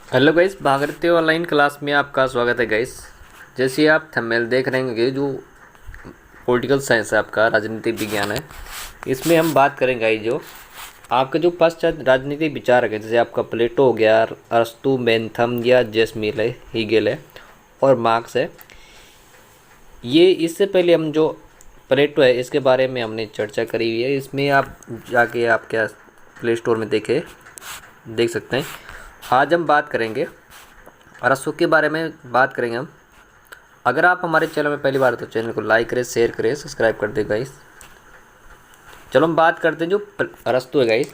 Hello guys, भागरते online class में आपका स्वागत है गाइस। जैसे आप थंबनेल देख रहे होंगे, जो पॉलिटिकल साइंस है, आपका राजनीतिक विज्ञान है। इसमें हम बात करेंगे गाइस, जो आपके जो पाश्चात्य राजनीतिक विचारक है, जैसे आपका प्लेटो हो गया, अरस्तु, बेंथम या जेसमिल है, हीगेल है और मार्क्स है। ये इससे पहले हम जो प्लेटो है इसके बारे में हमने चर्चा करी हुई है। इसमें आप जाके आप क्या प्ले स्टोर में देख सकते हैं। आज हम बात करेंगे अरस्तु के बारे में बात करेंगे हम। अगर आप हमारे चैनल में पहली बार हो तो चैनल को लाइक करें, शेयर करें, सब्सक्राइब कर दें गाइस। चलो हम बात करते हैं जो अरस्तु है गाइस।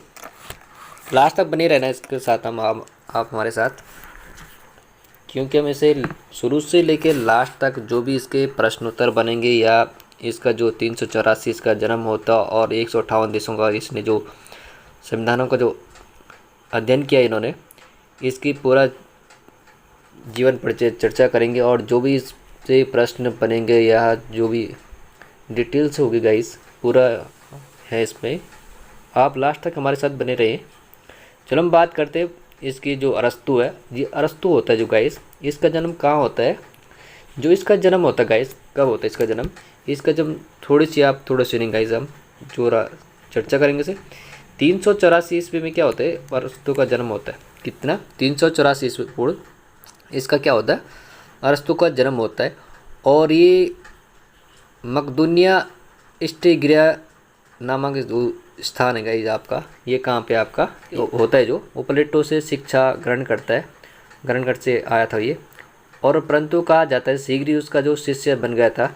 लास्ट तक बने रहना इसके साथ आप हमारे साथ, क्योंकि हम इसे शुरू से लेकर लास्ट तक जो भी इसके प्रश्न उत्तर बनेंगे, या इसका जो 384 इसका जन्म होता और 158 देशों का इसने जो संविधानों का जो अध्ययन किया इन्होंने, इसकी पूरा जीवन परिचय चर्चा करेंगे। और जो भी इससे प्रश्न बनेंगे या जो भी डिटेल्स होगी गाइस, पूरा है इसमें। आप लास्ट तक हमारे साथ बने रहिए। चलो हम बात करते हैं इसकी जो अरस्तु है। ये अरस्तु होता है जो गाइस, इसका जन्म कहाँ होता है? जो इसका जन्म होता है गाइस, कब होता है इसका जन्म? इसका जब थोड़ी सी सुनिए गाइस, हम जो चर्चा करेंगे से 384 ईस्वी में क्या होता है, अरस्तु का जन्म होता है। कितना? 384 ईस्वी पूर्व इसका क्या होता है, अरस्तु का जन्म होता है। और ये मकदूनिया स्टेगिरा नामक जो स्थान है गाइस आपका, ये कहाँ पे आपका होता है, जो वो प्लेटो से शिक्षा ग्रहण करता है, ग्रहण कर से आया था ये। और परंतु कहा जाता है शीघ्र ही उसका जो शिष्य बन गया था।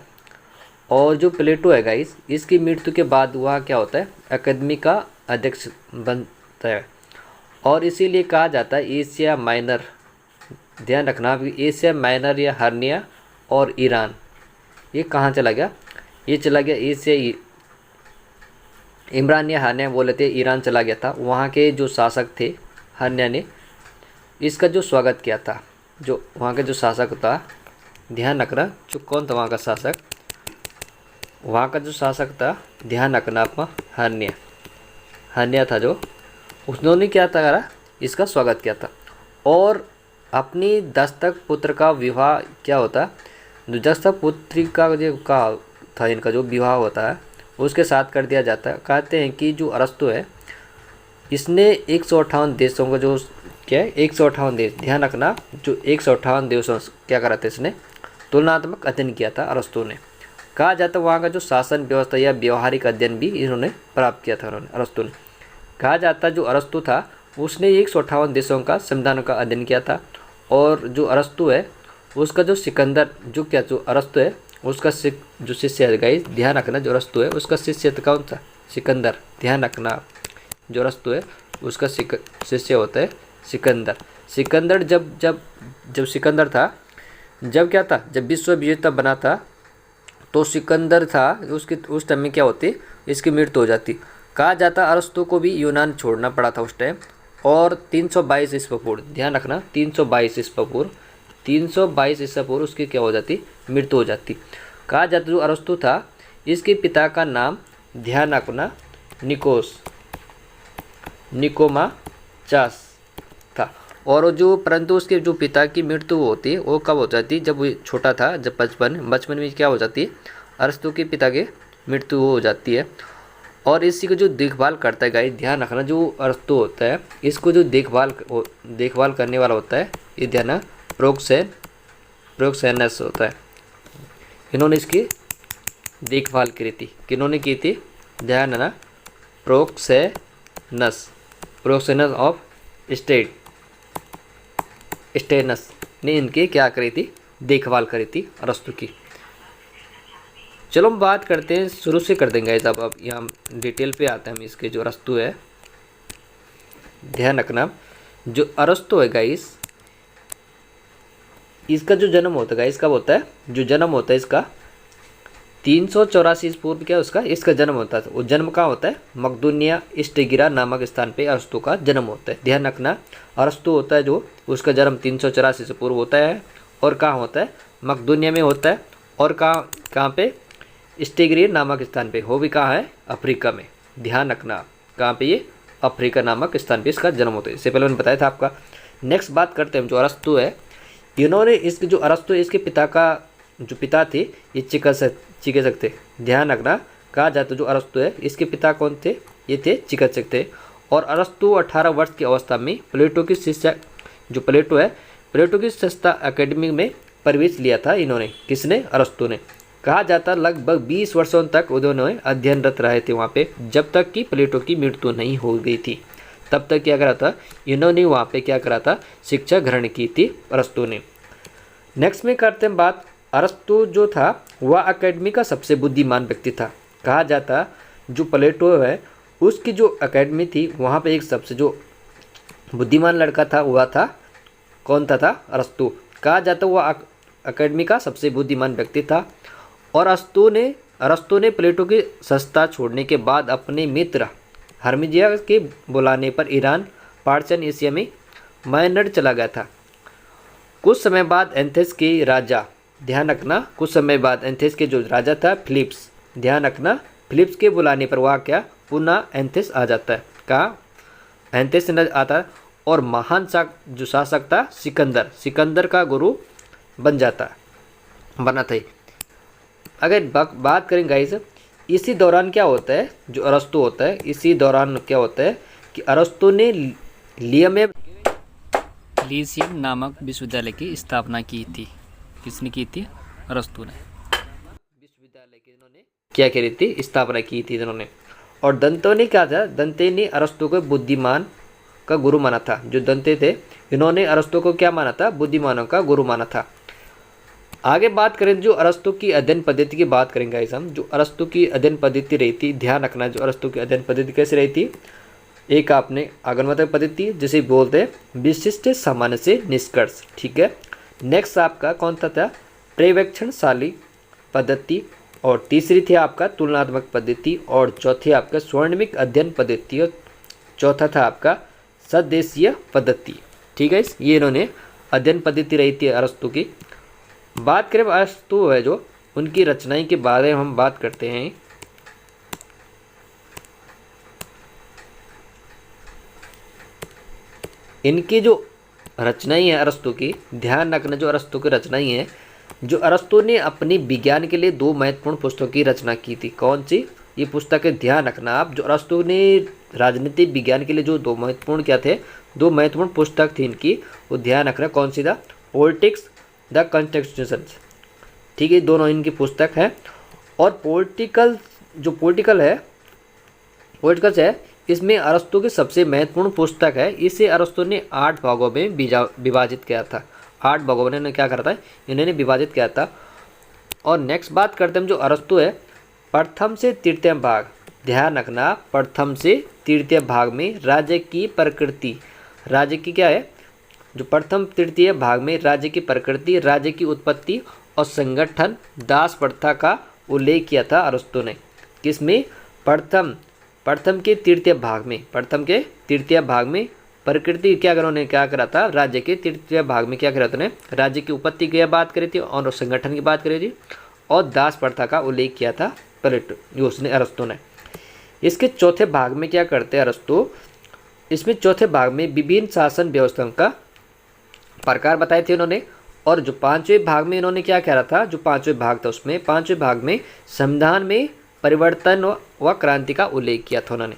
और जो प्लेटो है गाइस, इसकी मृत्यु के बाद वह क्या होता है, अकादमी का अध्यक्ष बनता है। और इसीलिए कहा जाता है एशिया माइनर, ध्यान रखना एशिया माइनर या हर्निया और ईरान, ये कहाँ चला गया? ये चला गया एशिया, इमरान या हर्निया बोले थे, ईरान चला गया था। वहाँ के जो शासक थे हर्निया ने इसका जो स्वागत किया था। जो वहाँ के जो शासक था, ध्यान रखना जो कौन था वहाँ का शासक, वहाँ का जो शासक था, ध्यान रखना आपका, हर्निया था जो, उन्होंने क्या था करा, इसका स्वागत किया था। और अपनी दस्तक पुत्र का विवाह क्या होता, जो दस्तक पुत्री का जो का था इनका जो विवाह होता है उसके साथ कर दिया जाता है। कहते हैं कि जो अरस्तु है इसने 158 देशों का जो क्या है, 158 देश, ध्यान रखना, जो 158 देशों क्या करा था इसने तुलनात्मक अध्ययन किया था अरस्तु ने। कहा जाता है वहाँ का जो शासन व्यवस्था या व्यवहारिक अध्ययन भी इन्होंने प्राप्त किया था अरस्तु ने। कहा जाता है जो अरस्तु था उसने 158 देशों का संविधान का अध्ययन किया था। और जो अरस्तु है उसका जो सिकंदर, जो क्या जो अरस्तु है उसका जो शिष्य है गाइस, ध्यान रखना, जो अरस्तु है उसका शिष्य कौन सा, सिकंदर, ध्यान रखना, जो अरस्तु है उसका शिष्य होता है सिकंदर। सिकंदर जब सिकंदर था, जब क्या था, जब विश्व विजेता बना था, तो सिकंदर था उसकी उस टाइम में क्या होती, इसकी मृत्यु हो जाती। कहा जाता अरस्तु को भी यूनान छोड़ना पड़ा था उस टाइम। और 322 ईस्वी पूर्व, ध्यान रखना 322 ईस्वी पूर्व, 322 ईस्वी पूर्व उसकी क्या हो जाती, मृत्यु हो जाती। कहा जाता जो अरस्तु था इसके पिता का नाम, ध्यान रखना, निकोमाचास था। और जो परंतु उसके जो पिता की मृत्यु होती है वो कब हो जाती, जब वो छोटा था, जब बचपन में क्या हो जाती है, अरस्तु के पिता की मृत्यु हो जाती है। और इसी को जो देखभाल करता है गाइस, ध्यान रखना, जो अरस्तु होता है इसको जो देखभाल करने वाला होता है, ये ध्यान, प्रोक्सेनस होता है। इन्होंने इसकी देखभाल करी थी, किन्होंने की थी, ध्यान रखना, प्रोक्सेनस ऑफ स्टेनस ने इनकी क्या करी थी, देखभाल करी थी अरस्तु की। चलो हम बात करते हैं, शुरू से कर देंगे गाइस। अब यहाँ डिटेल पे आते हैं हम इसके, जो अरस्तु है, ध्यान रखना, जो अरस्तु है गाइस, इसका जो जन्म होता है गाइस, कब होता है, जो जन्म होता है इसका 384 पूर्व क्या उसका इसका जन्म होता है। वो जन्म कहाँ होता है, मकदूनिया स्टेगिरा नामक स्थान पे अरस्तु का जन्म होता है। ध्यान रखना, अरस्तु होता है जो उसका जन्म 384 से पूर्व होता है। और कहाँ होता है, मकदूनिया में होता है। और कहाँ पे, स्टेगिरा नामक स्थान पे, वो भी कहाँ है, अफ्रीका में। ध्यान रखना, कहाँ पे, ये अफ्रीका नामक स्थान पे इसका जन्म होता है। इससे पहले मैंने बताया था आपका। नेक्स्ट बात करते हैं जो अरस्तु है, इन्होंने इसके जो अरस्तु है इसके पिता का जो पिता थे ये चिकित्सक थे। ध्यान रखना, कहा जाता है जो अरस्तु है इसके पिता कौन थे, ये थे चिकित्सक थे। और अरस्तु 18 वर्ष की अवस्था में प्लेटो की शिष्या जो प्लेटो है प्लेटो की सस्ता अकेडमी में प्रवेश लिया था इन्होंने। किसने? अरस्तु ने। कहा जाता लगभग 20 वर्षों तक उन्होंने अध्ययनरत रहे थे वहाँ पे, जब तक कि प्लेटो की मृत्यु नहीं हो गई थी। तब तक क्या करा था इन्होंने वहाँ पे क्या करा था, शिक्षा ग्रहण की थी अरस्तु ने। नेक्स्ट में करते हैं बात, अरस्तु जो था वह अकेडमी का सबसे बुद्धिमान व्यक्ति था। कहा जाता जो प्लेटो है उसकी जो अकेडमी थी वहाँ पे एक सबसे जो बुद्धिमान लड़का था वह था कौन था अरस्तु। कहा जाता वह अकेडमी का सबसे बुद्धिमान व्यक्ति था। और अरस्तु ने प्लेटो की संस्था छोड़ने के बाद अपने मित्र हर्मिजिया के बुलाने पर ईरान पार्शियन एशिया में मायनर चला गया था। कुछ समय बाद एथेंस के राजा, ध्यान रखना, कुछ समय बाद एथेंस के जो राजा था फिलिप्स, ध्यान रखना, फिलिप्स के बुलाने पर वह क्या पुनः एथेंस आ जाता है। कहाँ? एथेंस आता है। और महान जो शासक था सिकंदर का गुरु बना था। अगर बात करें गाइस, इसी दौरान क्या होता है जो अरस्तु होता है, इसी दौरान क्या होता है कि अरस्तु ने लीसियम नामक विश्वविद्यालय की स्थापना की थी। किसने की थी? अरस्तु ने। विश्वविद्यालय की इन्होंने क्या करी थी, स्थापना की थी इन्होंने। और दंतों ने क्या था, दंते ने अरस्तु को बुद्धिमान का गुरु माना था। जो दंते थे इन्होंने अरस्तु को क्या माना था, बुद्धिमानों का गुरु माना था। आगे बात करें जो अरस्तु की अध्ययन पद्धति की बात करेंगे गाइस हम। जो अरस्तु की अध्ययन पद्धति रही थी, ध्यान रखना, जो अरस्तु की अध्ययन पद्धति कैसे रही थी, एक आपने आगमनात्मक पद्धति जिसे बोलते हैं विशिष्ट सामान्य से निष्कर्ष, ठीक है। नेक्स्ट आपका कौन था पर्यवेक्षणशाली पद्धति, और तीसरी थी आपका तुलनात्मक पद्धति, और चौथी आपका स्वर्णिमिक अध्ययन पद्धति, और चौथा था आपका सदेशीय पद्धति, ठीक है। ये इन्होंने अध्ययन पद्धति रही थी अरस्तु की। बात करें अरस्तु है जो उनकी रचनाएं के बारे में हम बात करते हैं। इनकी जो रचनाएं हैं अरस्तु की, ध्यान रखना, जो अरस्तु की रचनाएं हैं, जो अरस्तु ने अपनी विज्ञान के लिए 2 महत्वपूर्ण पुस्तकों की रचना की थी। कौन सी ये पुस्तक है, ध्यान रखना आप। जो अरस्तु ने राजनीतिक विज्ञान के लिए जो 2 महत्वपूर्ण क्या थे, 2 महत्वपूर्ण पुस्तक थी इनकी, वो ध्यान रखना कौन सी था, पॉलिटिक्स द कॉन्स्टिट्यूशन, ठीक है, दोनों इनकी पुस्तक है। और पॉलिटिकल्स है, इसमें अरस्तु की सबसे महत्वपूर्ण पुस्तक है। इसे अरस्तु ने 8 भागों में विभाजित किया था। 8 भागों में क्या करा था, इन्होंने विभाजित किया था। और नेक्स्ट बात करते हैं जो अरस्तु है प्रथम से तृतीय भाग, ध्यान रखना, प्रथम से तृतीय भाग में राज्य की प्रकृति, राज्य की क्या है, जो प्रथम तृतीय भाग में राज्य की प्रकृति, राज्य की उत्पत्ति और संगठन, दास प्रथा का उल्लेख किया था अरस्तु ने। किसमें? प्रथम के तृतीय भाग में प्रकृति क्या उन्होंने क्या करा था, राज्य के तृतीय भाग में क्या करा था, राज्य की उत्पत्ति की बात करी थी और संगठन की बात करी थी, और दास प्रथा का उल्लेख किया था अरस्तु ने। इसके चौथे भाग में क्या करते हैं अरस्तु, इसमें चौथे भाग में विभिन्न शासन व्यवस्था का प्रकार बताए थे उन्होंने। और जो 5वें भाग में इन्होंने क्या करा था, जो 5वें भाग था उसमें 5वें भाग में संविधान में परिवर्तन व क्रांति का उल्लेख किया था उन्होंने।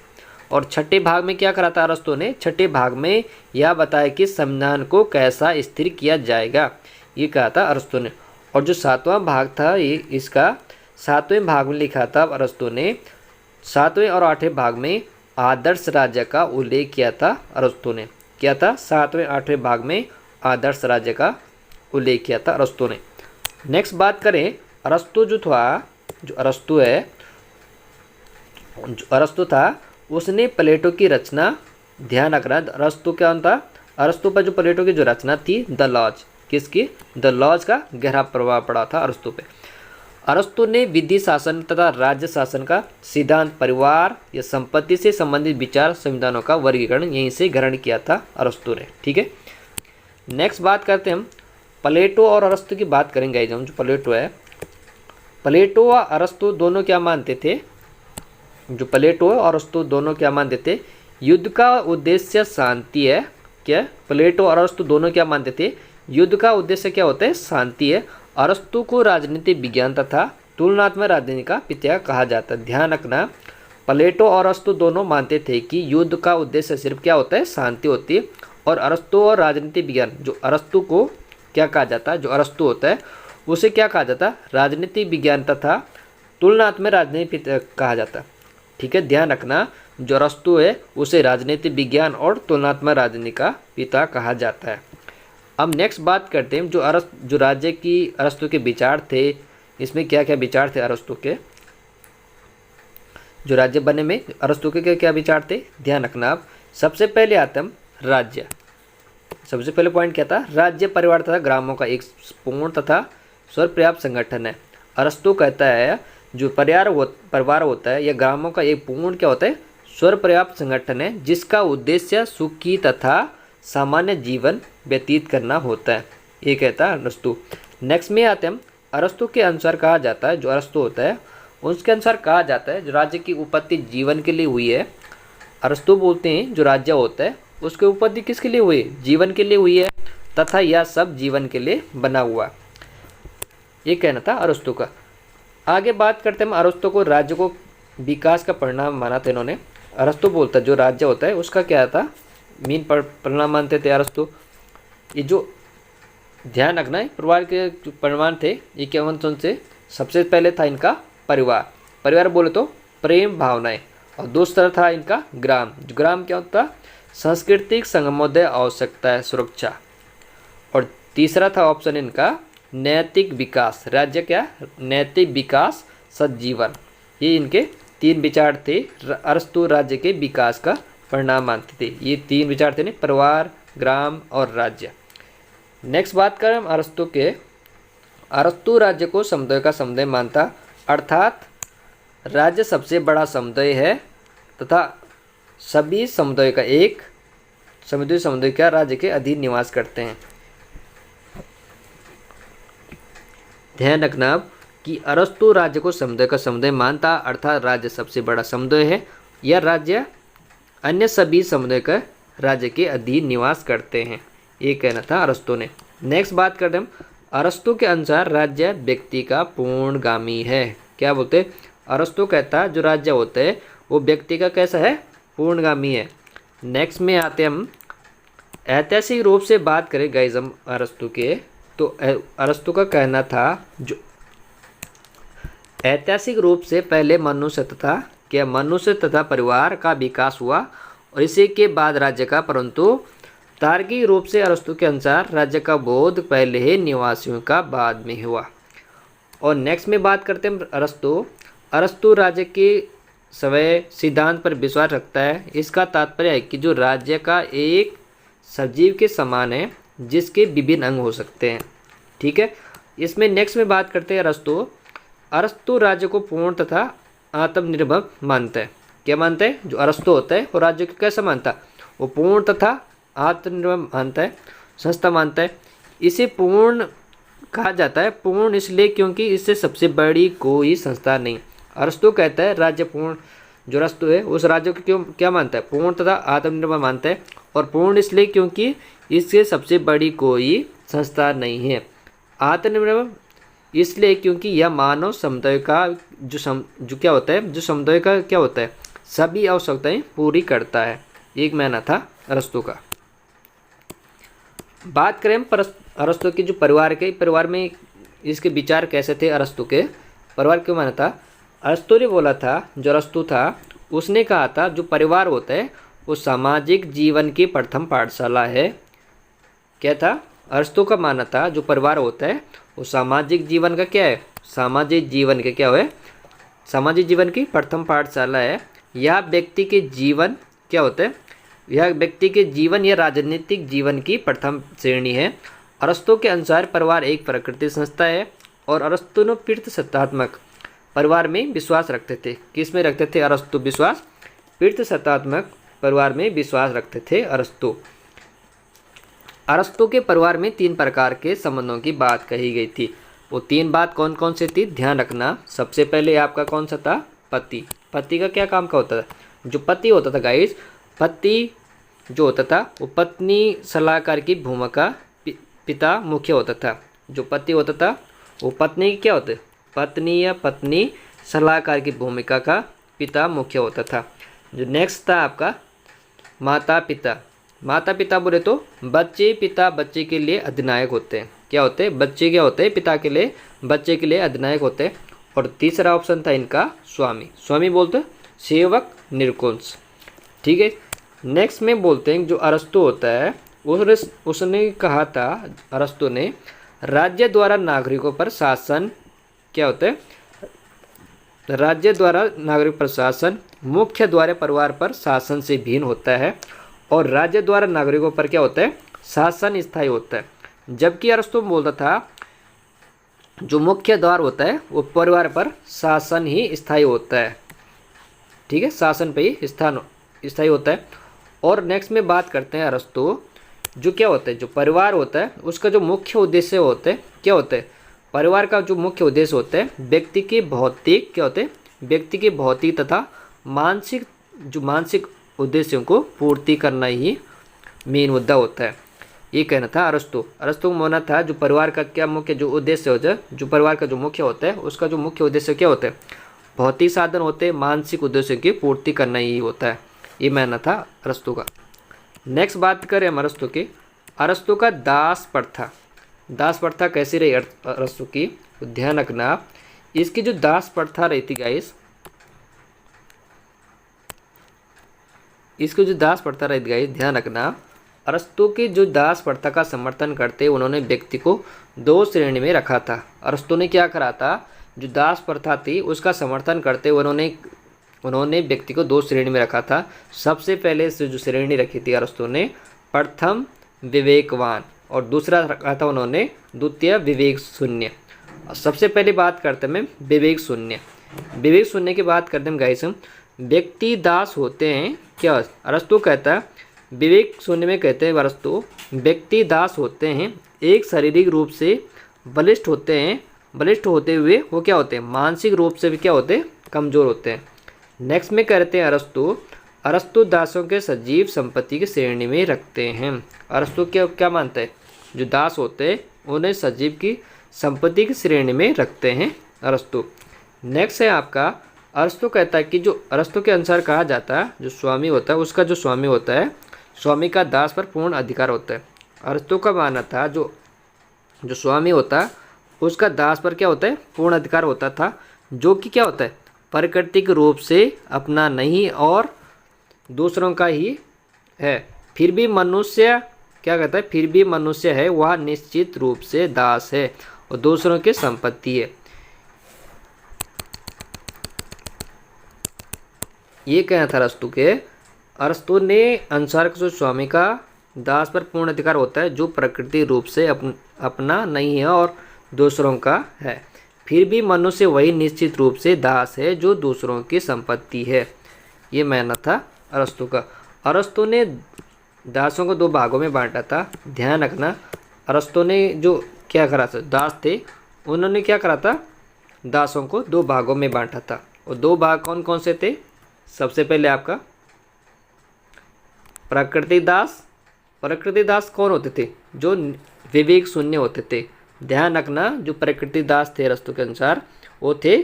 और 6ठे भाग में क्या करा था अरस्तु ने, 6ठे भाग में यह बताया कि संविधान को कैसा स्थिर किया जाएगा, ये कहा था अरस्तु ने। और जो 7वां भाग था ये इसका 7वें भाग में लिखा था अरस्तु ने, 7वें और 8वें भाग में आदर्श राज्य का उल्लेख किया था अरस्तु ने। क्या था? 7वें 8वें भाग में आदर्श राज्य का उल्लेख किया था अरस्तु ने। नेक्स्ट बात करें अरस्तु जो अरस्तु था उसने प्लेटो की रचना, ध्यान रखना, अरस्तु क्या था, अरस्तु पर जो प्लेटो की जो रचना थी द लॉज, किसकी, द लॉज का गहरा प्रभाव पड़ा था अरस्तु पे। अरस्तु ने विधि शासन तथा राज्य शासन का सिद्धांत, परिवार या संपत्ति से संबंधित विचार, संविधानों का वर्गीकरण यहीं से ग्रहण किया था अरस्तु ने, ठीक है। नेक्स्ट बात करते हैं हम प्लेटो और अरस्तु की बात करेंगे। हम जो प्लेटो है, प्लेटो व अरस्तु दोनों क्या मानते थे, जो प्लेटो और अरस्तु दोनों क्या मानते थे, युद्ध का उद्देश्य शांति है, क्या प्लेटो और अरस्तु दोनों क्या मानते थे, युद्ध का उद्देश्य क्या होता है, शांति है। अरस्तु को राजनीति विज्ञान तथा तुलनात्मक राजनीति का पिता कहा जाता है। ध्यान रखना, प्लेटो और अरस्तु दोनों मानते थे कि युद्ध का उद्देश्य सिर्फ क्या होता है, शांति होती है। और अरस्तु और राजनीति विज्ञान, जो अरस्तु को क्या कहा जाता है, जो अरस्तु होता है उसे क्या कहा जाता है, राजनीति विज्ञान तथा तुलनात्मक राजनीति कहा जाता है। ठीक है, ध्यान रखना, जो अरस्तु है उसे राजनीति विज्ञान और तुलनात्मक राजनीति का पिता कहा जाता है। अब नेक्स्ट बात करते हैं जो राज्य की अरस्तु के विचार थे, इसमें क्या क्या विचार थे अरस्तु के, जो राज्य बनने में अरस्तु के क्या विचार थे। ध्यान रखना, आप सबसे पहले आते हम राज्य। सबसे पहले पॉइंट क्या था, राज्य परिवार तथा ग्रामों का एक पूर्ण तथा स्वपर्याप्त संगठन है। अरस्तु कहता है जो परिवार होता है या ग्रामों का एक पूर्ण क्या होता है, स्वपर्याप्त संगठन है, जिसका उद्देश्य सुखी तथा सामान्य जीवन व्यतीत करना होता है, ये कहता है अरस्तु। नेक्स्ट में आते हैं, अरस्तु के अनुसार कहा जाता है, जो अरस्तु होता है उसके अनुसार कहा जाता है जो राज्य की उत्पत्ति जीवन के लिए हुई है। अरस्तु बोलते हैं जो राज्य होता है उसकी उत्पत्ति किसके लिए हुई, जीवन के लिए हुई है, तथा यह सब जीवन के लिए बना हुआ, ये कहना था अरस्तु का। आगे बात करते हैं, अरस्तु को राज्य को विकास का परिणाम माना था इन्होंने। अरस्तु बोलता है जो राज्य होता है उसका क्या था, मीन परिणाम मानते थे अरस्तु। ये जो ध्यान रखना है, परिवार के जो परिणाम थे ये क्या कौन से, सबसे पहले था इनका परिवार बोले तो प्रेम भावनाएं, और दूसरा था इनका ग्राम। ग्राम क्या होता, सांस्कृतिक संगमोदय आवश्यकता है सुरक्षा, और तीसरा था ऑप्शन इनका नैतिक विकास। राज्य क्या, नैतिक विकास सज्जीवन, ये इनके 3 विचार थे। अरस्तु राज्य के विकास का परिणाम मानते थे। ये 3 विचार थे, परिवार, ग्राम और राज्य। नेक्स्ट बात करें अरस्तु के, अरस्तु राज्य को समुदाय का समुदाय मानता, अर्थात राज्य सबसे बड़ा समुदाय है तथा सभी समुदाय का एक समुदाय का राज्य के अधीन निवास करते हैं। ध्यान रखना कि अरस्तु राज्य को समुदाय का समुदाय मानता, अर्थात राज्य सबसे बड़ा समुदाय है, यह राज्य अन्य सभी समुदाय का राज्य के अधीन निवास करते हैं, ये कहना था अरस्तु ने। नेक्स्ट बात करते हैं, अरस्तु के अनुसार राज्य व्यक्ति का पूर्णगामी है। क्या बोलते हैं, अरस्तु कहता है जो राज्य होता है वो व्यक्ति का कैसा है, पूर्णगामी है। नेक्स्ट में आते हम, ऐतिहासिक रूप से बात करें गाइस हम अरस्तु के, तो अरस्तु का कहना था जो ऐतिहासिक रूप से पहले मनुष्य तथा परिवार का विकास हुआ और इसी के बाद राज्य का, परंतु तार्किक रूप से अरस्तु के अनुसार राज्य का बोध पहले ही निवासियों का बाद में हुआ। और नेक्स्ट में बात करते हैं अरस्तु राज्य के स्वयं सिद्धांत पर विश्वास रखता है। इसका तात्पर्य है कि जो राज्य का एक सजीव के समान है जिसके विभिन्न अंग हो सकते हैं। ठीक है, इसमें नेक्स्ट में बात करते हैं अरस्तु राज्य को पूर्ण तथा आत्मनिर्भर मानता है। क्या मानता है, जो अरस्तु होता है वो राज्य को कैसा मानता है, वो पूर्ण तथा आत्मनिर्भर मानता है, संस्था मानता है। इसे पूर्ण कहा जाता है, पूर्ण इसलिए क्योंकि इससे सबसे बड़ी कोई संस्था नहीं। अरस्तु कहता है राज्य पूर्ण, जो अरस्तु है उस राज्य को क्यों क्या मानता है, पूर्ण तथा आत्मनिर्भर मानता है, और पूर्ण इसलिए क्योंकि इससे सबसे बड़ी कोई संस्था नहीं है। आत्मनिर्भर इसलिए क्योंकि यह मानव समुदाय का जो क्या होता है, जो समुदाय का क्या होता है, सभी आवश्यकताएं पूरी करता है। एक मानना था अरस्तु का। बात करें अरस्तु की जो परिवार में इसके विचार कैसे थे, अरस्तु के परिवार क्यों माना था। अरस्तु ने बोला था, जो अरस्तु था उसने कहा था जो परिवार होता है वो सामाजिक जीवन की प्रथम पाठशाला है। क्या था, अरस्तु का मानना था जो परिवार होता है वो सामाजिक जीवन का क्या है, सामाजिक जीवन के क्या है, सामाजिक जीवन की प्रथम पाठशाला है। यह व्यक्ति के जीवन क्या होता है, यह व्यक्ति के जीवन या राजनीतिक जीवन की प्रथम श्रेणी है। अरस्तु के अनुसार परिवार एक प्राकृतिक संस्था है और अरस्तु ने पितृसत्तात्मक परिवार में विश्वास रखते थे। किस में रखते थे अरस्तु विश्वास, पितृसत्तात्मक परिवार में विश्वास रखते थे अरस्तु। अरस्तु के परिवार में 3 प्रकार के संबंधों की बात कही गई थी। वो 3 बात कौन कौन सी थी, ध्यान रखना। सबसे पहले आपका कौन सा था, पति। पति का क्या काम का होता था, जो पति होता था गाइस, पति जो होता था वो पत्नी सलाहकार की भूमिका पिता मुख्य होता था। जो पति होता था वो पत्नी क्या होते, पत्नी या पत्नी सलाहकार की भूमिका का पिता मुख्य होता था। जो नेक्स्ट था आपका माता पिता। माता पिता बोले तो बच्चे, पिता बच्चे के लिए अधिनायक होते हैं। क्या होते हैं, बच्चे क्या होते हैं, पिता के लिए, बच्चे के लिए अधिनायक होते हैं। और तीसरा ऑप्शन था इनका स्वामी। स्वामी बोलते सेवक निरकुंस। ठीक है। नेक्स्ट में बोलते हैं जो अरस्तु होता है उसने कहा था, अरस्तु ने, राज्य द्वारा नागरिकों पर शासन क्या होता है, राज्य द्वारा नागरिक पर शासन मुख्य द्वारा परिवार पर शासन से भिन्न होता है और राज्य द्वारा नागरिकों पर क्या होता है, शासन स्थायी होता है। जबकि अरस्तु बोलता था जो मुख्य द्वार होता है वो परिवार पर शासन ही स्थायी होता है। ठीक है, शासन पे ही स्थायी होता है। और नेक्स्ट में बात करते हैं अरस्तु जो क्या होता है, जो परिवार होता है उसका जो मुख्य उद्देश्य होते हैं क्या होते हैं, परिवार का जो मुख्य उद्देश्य होता है व्यक्ति के भौतिक क्या होते हैं, व्यक्ति के भौतिक तथा मानसिक उद्देश्यों को पूर्ति करना ही मेन मुद्दा होता है। ये कहना था अरस्तु को मानना था जो परिवार का क्या मुख्य जो उद्देश्य होता है, जो परिवार का जो मुख्य होता है उसका जो मुख्य उद्देश्य क्या होता है, भौतिक साधन होते हैं, मानसिक उद्देश्यों की पूर्ति करना ही होता है। ये मानना था अरस्तु का। नेक्स्ट बात करें हम अरस्तु की, अरस्तु का दास प्रथा। दास प्रथा कैसी रही अरस्तु की, ध्यान रखना। इसकी जो दास प्रथा रही थी गाइस, इसकी जो दास प्रथा रही थी गाइस, ध्यान रखना। अरस्तु की जो दास प्रथा का समर्थन करते उन्होंने व्यक्ति को दो श्रेणी में रखा था। अरस्तु ने क्या करा था, जो दास प्रथा थी उसका समर्थन करते उन्होंने व्यक्ति को दो श्रेणी में रखा था। सबसे पहले से जो श्रेणी रखी थी अरस्तु ने, प्रथम विवेकवान और दूसरा रखा था उन्होंने द्वितीय विवेक शून्य। सबसे पहले बात करते हैं विवेक शून्य। विवेक शून्य की बात करते हैं गाइस, व्यक्ति दास होते हैं क्या, अरस्तु कहता है विवेक शून्य में कहते हैं अरस्तु व्यक्ति दास होते हैं, एक शारीरिक रूप से बलिष्ठ होते हैं, बलिष्ठ होते हुए वो क्या होते हैं, मानसिक रूप से भी क्या होते हैं, कमजोर होते हैं। नेक्स्ट में कहते हैं अरस्तु दासों के सजीव संपत्ति की श्रेणी में रखते हैं। अरस्तु क्या मानता है, जो दास होते हैं उन्हें सजीव की संपत्ति की श्रेणी में रखते हैं अरस्तु। नेक्स्ट है आपका, अरस्तु कहता है कि जो अरस्तु के अनुसार कहा जाता है जो स्वामी होता है उसका जो स्वामी होता है, स्वामी का दास पर पूर्ण अधिकार होता है। अरस्तु का मानना था जो स्वामी होता है उसका दास पर क्या होता है, पूर्ण अधिकार होता था, जो कि क्या होता है, प्राकृतिक रूप से अपना नहीं और दूसरों का ही है। फिर भी मनुष्य क्या कहता है, फिर भी मनुष्य है वह निश्चित रूप से दास है और दूसरों की संपत्ति है। ये कहना था अरस्तु ने अनुसार जो स्वामी का दास पर पूर्ण अधिकार होता है जो प्रकृति रूप से अपना नहीं है और दूसरों का है। फिर भी मनुष्य वही निश्चित रूप से दास है जो दूसरों की संपत्ति है। ये मानना था अरस्तु का। अरस्तु ने दासों को दो भागों में बांटा था। ध्यान रखना, अरस्तु ने जो क्या करा था, दास थे उन्होंने क्या करा था, दासों को दो भागों में बांटा था। और दो भाग कौन कौन से थे, सबसे पहले आपका प्राकृतिक दास। प्राकृतिक दास कौन होते थे, जो विवेक शून्य होते थे। ध्यान रखना, जो प्राकृतिक दास थे अरस्तु के अनुसार वो थे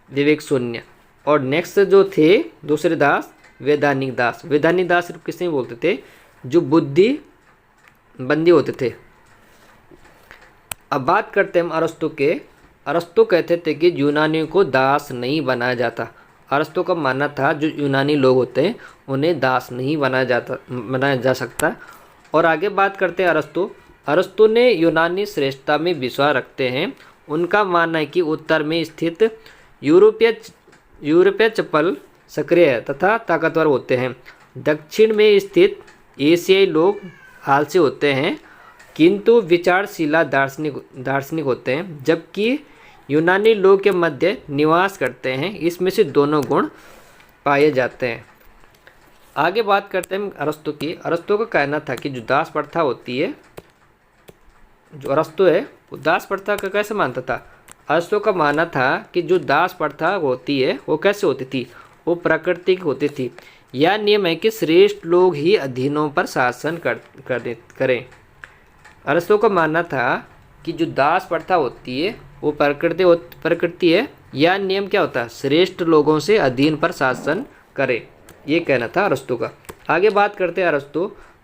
विवेक शून्य। और नेक्स्ट जो थे दूसरे दास वैधानिक दास। वैधानिक दास सिर्फ किसने बोलते थे, जो बुद्धि बंदी होते थे। अब बात करते हैं हम अरस्तु के। अरस्तु कहते थे कि यूनानियों को दास नहीं बनाया जाता। अरस्तु का मानना था जो यूनानी लोग होते हैं उन्हें दास नहीं बनाया जा सकता। और आगे बात करते हैं अरस्तु ने यूनानी श्रेष्ठता में विश्वास रखते हैं। उनका मानना है कि उत्तर में स्थित यूरोपीय चपल सक्रिय तथा ताकतवर होते हैं, दक्षिण में स्थित एशियाई लोग आलसी होते हैं किंतु विचारशीला दार्शनिक होते हैं, जबकि यूनानी लोग के मध्य निवास करते हैं। इसमें से दोनों गुण पाए जाते हैं। आगे बात करते हैं अरस्तु की। अरस्तु का कहना था कि जो दास प्रथा होती है, जो अरस्तु है वो दास प्रथा का कैसे मानता था। अरस्तु का मानना था कि जो दास प्रथा होती है वो कैसे होती थी, वो प्राकृतिक होती थी। यह नियम है कि श्रेष्ठ लोग ही अधीनों पर शासन करें। अरस्तों का मानना था कि जो दास प्रथा होती है वो प्रकृति है। यह नियम क्या होता है, श्रेष्ठ लोगों से अधीन पर शासन करे, ये कहना था अरस्तों का। आगे बात करते हैं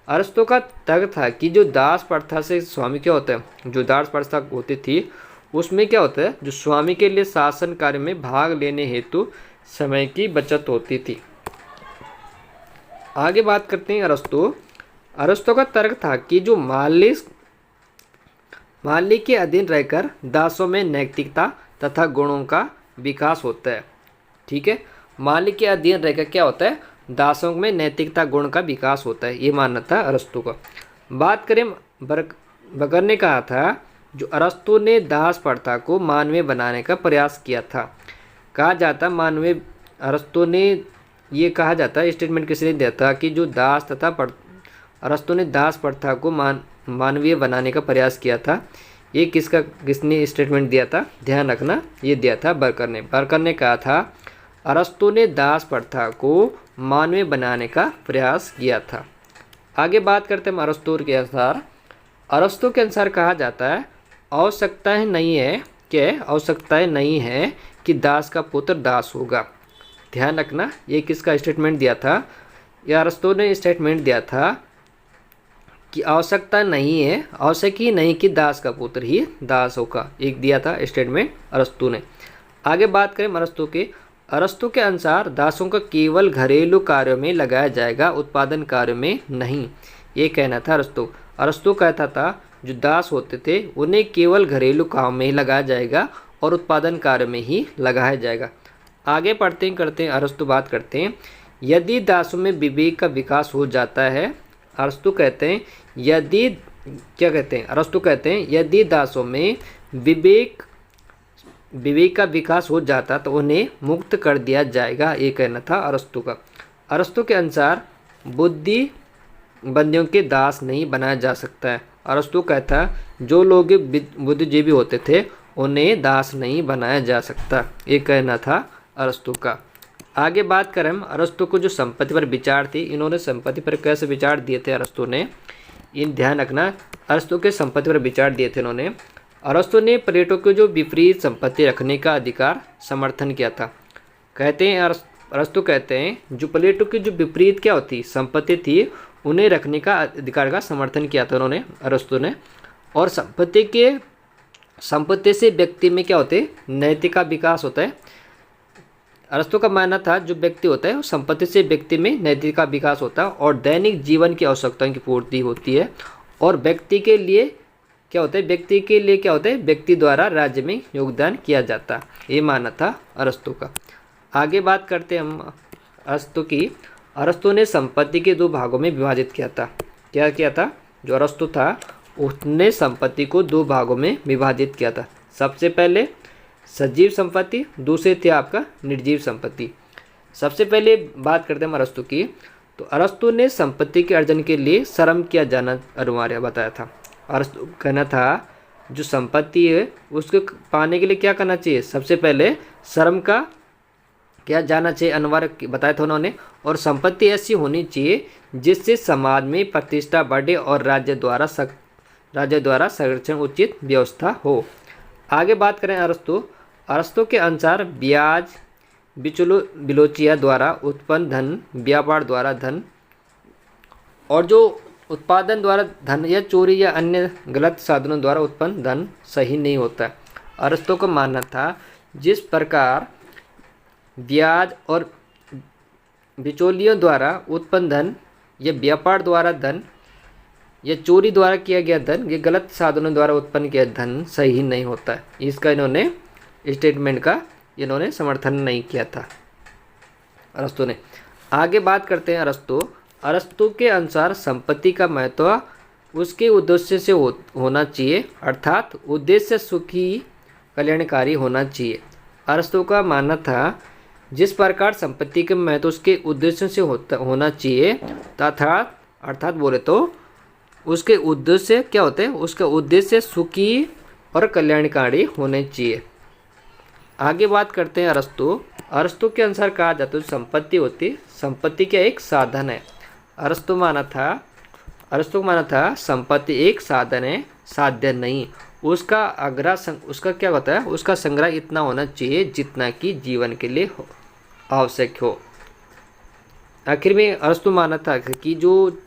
अरस्तों का तर्क था कि जो दास प्रथा से स्वामी क्या होता है, जो दास प्रथा होती थी उसमें क्या होता है, जो स्वामी के लिए शासन कार्य में भाग लेने हेतु समय की बचत होती थी। आगे बात करते हैं अरस्तों का तर्क था कि जो मालिक के अधीन रहकर दासों में नैतिकता तथा गुणों का विकास होता है। ठीक है, मालिक के अधीन रहकर क्या होता है, दासों में नैतिकता गुण का विकास होता है, ये मानना था अरस्तु का। बात करें बर्गर ने कहा था जो अरस्तु ने दास प्रथा को मानवीय बनाने का प्रयास किया था। कहा जाता मानवीय अरस्तु ने ये कहा जाता है, स्टेटमेंट किसने दिया था कि जो दास तथा अरस्तु ने दास प्रथा को मानवीय बनाने का प्रयास किया था। ये किसने स्टेटमेंट दिया था, ध्यान रखना, ये दिया था बर्गर ने कहा था अरस्तु ने दास प्रथा को मानवीय बनाने का प्रयास किया था। आगे बात करते हैं अरस्तु के अनुसार कहा जाता है आवश्यकताएं नहीं है कि दास का पुत्र दास होगा। ध्यान रखना, ये किसका स्टेटमेंट दिया था, या अरस्तु ने स्टेटमेंट दिया था कि आवश्यक ही नहीं कि दास का पुत्र ही दास होगा, एक दिया था स्टेटमेंट अरस्तु ने। आगे बात करें अरस्तु के अनुसार दासों का केवल घरेलू कार्यों में लगाया जाएगा, उत्पादन कार्यों में नहीं, ये कहना था अरस्तु कहता था जो दास होते थे उन्हें केवल घरेलू काम में ही लगाया जाएगा और उत्पादन कार्य में ही लगाया जाएगा। आगे करते हैं अरस्तु बात करते हैं यदि दासों में विवेक का विकास हो जाता है। अरस्तु कहते हैं यदि दासों में विवेक का विकास हो जाता तो उन्हें मुक्त कर दिया जाएगा, ये कहना था अरस्तु का। अरस्तु के अनुसार बुद्धि बंदियों के दास नहीं बनाया जा सकता है। अरस्तु कहता जो लोग बुद्धिजीवी होते थे उन्हें दास नहीं बनाया जा सकता, ये कहना था अरस्तु का। आगे बात करें अरस्तु को जो संपत्ति पर विचार थी, इन्होंने संपत्ति पर कैसे विचार दिए थे अरस्तु ने, इन ध्यान रखना, अरस्तु के संपत्ति पर विचार दिए थे इन्होंने। अरस्तु ने प्लेटो को जो विपरीत संपत्ति रखने का अधिकार समर्थन किया था। अरस्तु कहते हैं जो प्लेटो की जो विपरीत क्या होती संपत्ति थी उन्हें रखने का अधिकार का समर्थन किया था उन्होंने, अरस्तु ने। और संपत्ति से व्यक्ति में क्या होते नैतिक का विकास होता है। अरस्तु का मानना था जो व्यक्ति होता है संपत्ति से व्यक्ति में नैतिक का विकास होता है और दैनिक जीवन की आवश्यकताओं की पूर्ति होती है। और व्यक्ति के लिए क्या होता है व्यक्ति द्वारा राज्य में योगदान किया जाता, ये मानना था अरस्तु का। आगे बात करते हैं हम अरस्तु ने संपत्ति के दो भागों में विभाजित किया था। क्या किया था, जो अरस्तु था उसने संपत्ति को दो भागों में विभाजित किया था। सबसे पहले सजीव संपत्ति, दूसरे थे आपका निर्जीव संपत्ति। सबसे पहले बात करते हैं हम अरस्तु की, तो अरस्तु ने संपत्ति के अर्जन के लिए श्रम किया जाना अनिवार्य बताया था। अरस्तु कहना था जो संपत्ति है उसको पाने के लिए क्या करना चाहिए, सबसे पहले श्रम का क्या जाना चाहिए अनिवार्य बताया था उन्होंने। और संपत्ति ऐसी होनी चाहिए जिससे समाज में प्रतिष्ठा बढ़े और राज्य द्वारा संरक्षण उचित व्यवस्था हो। आगे बात करें अरस्तु के अनुसार ब्याज बिलोचिया द्वारा उत्पन्न धन, व्यापार द्वारा धन और जो उत्पादन द्वारा धन या चोरी या अन्य गलत साधनों द्वारा उत्पन्न धन सही नहीं होता। अरस्तु को मानना था जिस प्रकार ब्याज और बिचौलियों द्वारा उत्पन्न धन या व्यापार द्वारा धन या चोरी द्वारा किया गया धन, ये गलत साधनों द्वारा उत्पन्न किया धन सही नहीं होता है। इसका इन्होंने स्टेटमेंट का समर्थन नहीं किया था अरस्तु ने। आगे बात करते हैं अरस्तु के अनुसार संपत्ति का महत्व उसके उद्देश्य से होना चाहिए, अर्थात उद्देश्य सुखी कल्याणकारी होना चाहिए। अरस्तु का मानना था जिस प्रकार संपत्ति के महत्व उसके उद्देश्य से होना चाहिए तथा अर्थात बोले तो उसके उद्देश्य क्या होते हैं, उसका उद्देश्य सुखी और कल्याणकारी होने चाहिए। आगे बात करते हैं अरस्तु के अनुसार कहा जाता है जो संपत्ति होती, संपत्ति क्या एक साधन है। अरस्तु को माना था संपत्ति एक साधन है, साध्य नहीं। उसका क्या होता है, उसका संग्रह इतना होना चाहिए जितना कि जीवन के लिए आवश्यक हो। आखिर में अरस्तु माना था कि जो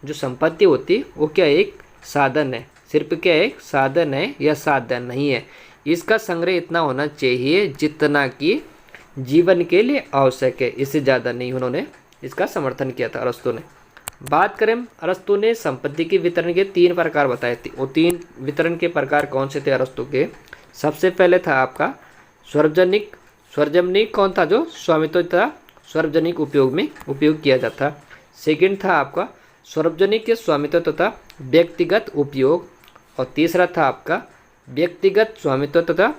संपत्ति होती वो क्या एक साधन है, सिर्फ क्या एक साधन है या साधन नहीं है। इसका संग्रह इतना होना चाहिए जितना कि जीवन के लिए आवश्यक है, इससे ज़्यादा नहीं। उन्होंने इसका समर्थन किया था अरस्तु ने। बात करें अरस्तु ने संपत्ति के वितरण के 3 प्रकार बताए थे। वो 3 वितरण के प्रकार कौन से थे अरस्तु के? सबसे पहले था आपका सार्वजनिक। सार्वजनिक कौन था? जो स्वामित्व था, सार्वजनिक उपयोग में उपयोग किया जाता। सेकंड था आपका सार्वजनिक के स्वामित्व तथा व्यक्तिगत उपयोग। और तीसरा था आपका व्यक्तिगत स्वामित्व तथा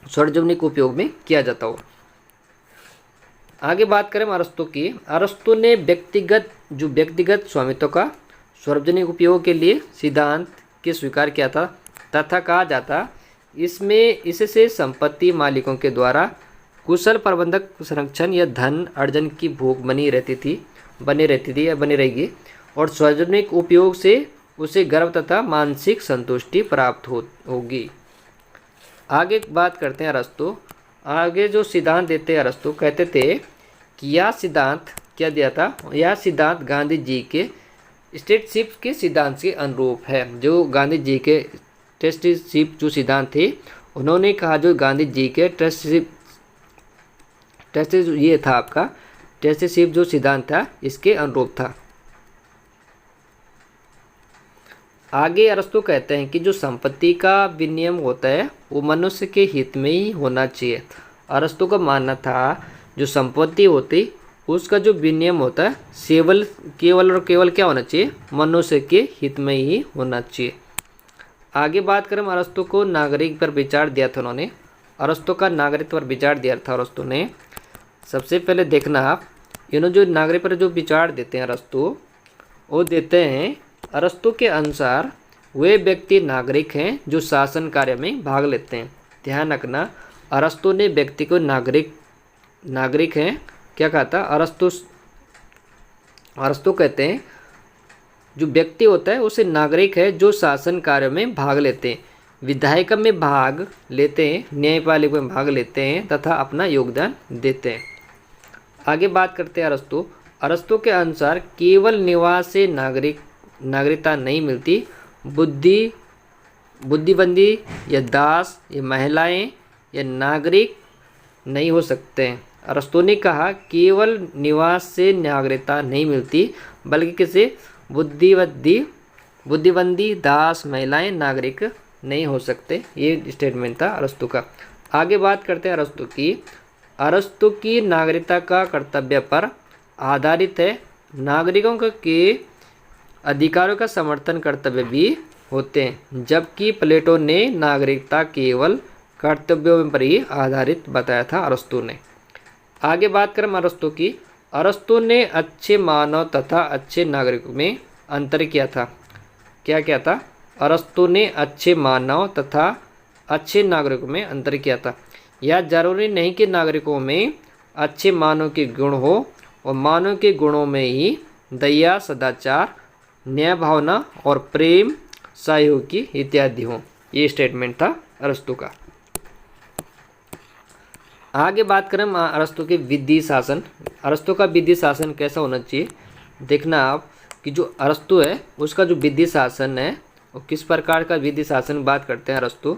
सार्वजनिक उपयोग में किया जाता हो। आगे बात करें अरस्तु की। अरस्तु ने व्यक्तिगत स्वामित्व का सार्वजनिक उपयोग के लिए सिद्धांत के स्वीकार किया था तथा कहा जाता इससे संपत्ति मालिकों के द्वारा कुशल प्रबंधक संरक्षण या धन अर्जन की भूख बनी रहती थी या बनी रहेगी, और सार्वजनिक उपयोग से उसे गर्व तथा मानसिक संतुष्टि प्राप्त होगी। आगे बात करते हैं अरस्तु। आगे जो सिद्धांत देते हैं अरस्तु, कहते थे कि यह सिद्धांत क्या दिया था, यह सिद्धांत गांधी जी के स्टेटशिप के सिद्धांत के अनुरूप है। जो गांधी जी के ट्रस्टीशिप जो सिद्धांत थे, उन्होंने कहा जो गांधी जी के ट्रस्टीशिप ये था आपका ट्रस्टीशिप जो सिद्धांत था इसके अनुरूप था। आगे अरस्तु कहते हैं कि जो संपत्ति का विनियम होता है वो मनुष्य के हित में ही होना चाहिए। अरस्तु का मानना था जो संपत्ति होती उसका जो विनियम होता है केवल क्या होना चाहिए, मनुष्य के हित में ही होना चाहिए। आगे बात करें अरस्तु को नागरिक पर विचार दिया था उन्होंने। अरस्तु का नागरिक पर विचार दिया था अरस्तु ने। सबसे पहले देखना आप, इन्होंने जो नागरिक पर जो विचार देते हैं अरस्तु, वो देते हैं अरस्तु के अनुसार वे व्यक्ति नागरिक हैं जो शासन कार्य में भाग लेते हैं। ध्यान रखना, अरस्तु ने व्यक्ति को नागरिक हैं क्या कहा था? अरस्तु कहते हैं जो व्यक्ति होता है उसे नागरिक है जो शासन कार्य में भाग लेते हैं, विधायिक में भाग लेते हैं, न्यायपालिका में भाग लेते हैं तथा अपना योगदान देते हैं। आगे बात करते हैं अरस्तु के अनुसार केवल निवास से नागरिकता नहीं मिलती, बुद्धिबंदी या दास या महिलाएं या नागरिक नहीं हो सकते हैं। अरस्तु ने कहा केवल निवास से नागरिकता नहीं मिलती, बल्कि किसी बुद्धिबंदी दास महिलाएं नागरिक नहीं हो सकते। ये स्टेटमेंट था अरस्तु का। आगे बात करते हैं अरस्तु की नागरिकता का कर्तव्य पर आधारित है। नागरिकों के अधिकारों का समर्थन कर्तव्य भी होते हैं, जबकि प्लेटो ने नागरिकता केवल कर्तव्यों पर ही आधारित बताया था अरस्तु ने। आगे बात करें अरस्तु की। अरस्तु ने अच्छे मानव तथा अच्छे नागरिकों में अंतर किया था। क्या क्या था? अरस्तु ने अच्छे मानव तथा अच्छे नागरिकों में अंतर किया था। यह जरूरी नहीं कि नागरिकों में अच्छे मानव के गुण हो और मानव के गुणों में ही दया, सदाचार, न्याय भावना और प्रेम, सहयोग की इत्यादि हो। ये स्टेटमेंट था अरस्तु का। आगे बात करें अरस्तु के विधि शासन। अरस्तु का विधि शासन कैसा होना चाहिए? देखना आप कि जो अरस्तु है उसका जो विधि शासन है वो किस प्रकार का विधि शासन बात करते हैं अरस्तु।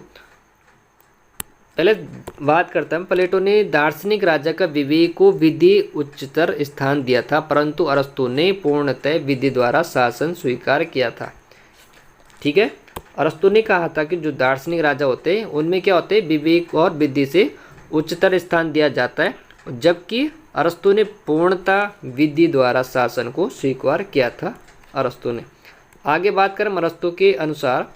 पहले बात करते हैं प्लेटो ने दार्शनिक राजा का विवेक को विधि उच्चतर स्थान दिया था, परंतु अरस्तु ने पूर्णतः विधि द्वारा शासन स्वीकार किया था। ठीक है, अरस्तु ने कहा था कि जो दार्शनिक राजा होते हैं उनमें क्या होते हैं, विवेक और विधि से उच्चतर स्थान दिया जाता है, जबकि अरस्तु ने पूर्णतः विधि द्वारा शासन को स्वीकार किया था अरस्तु ने। आगे बात करें अरस्तु के अनुसार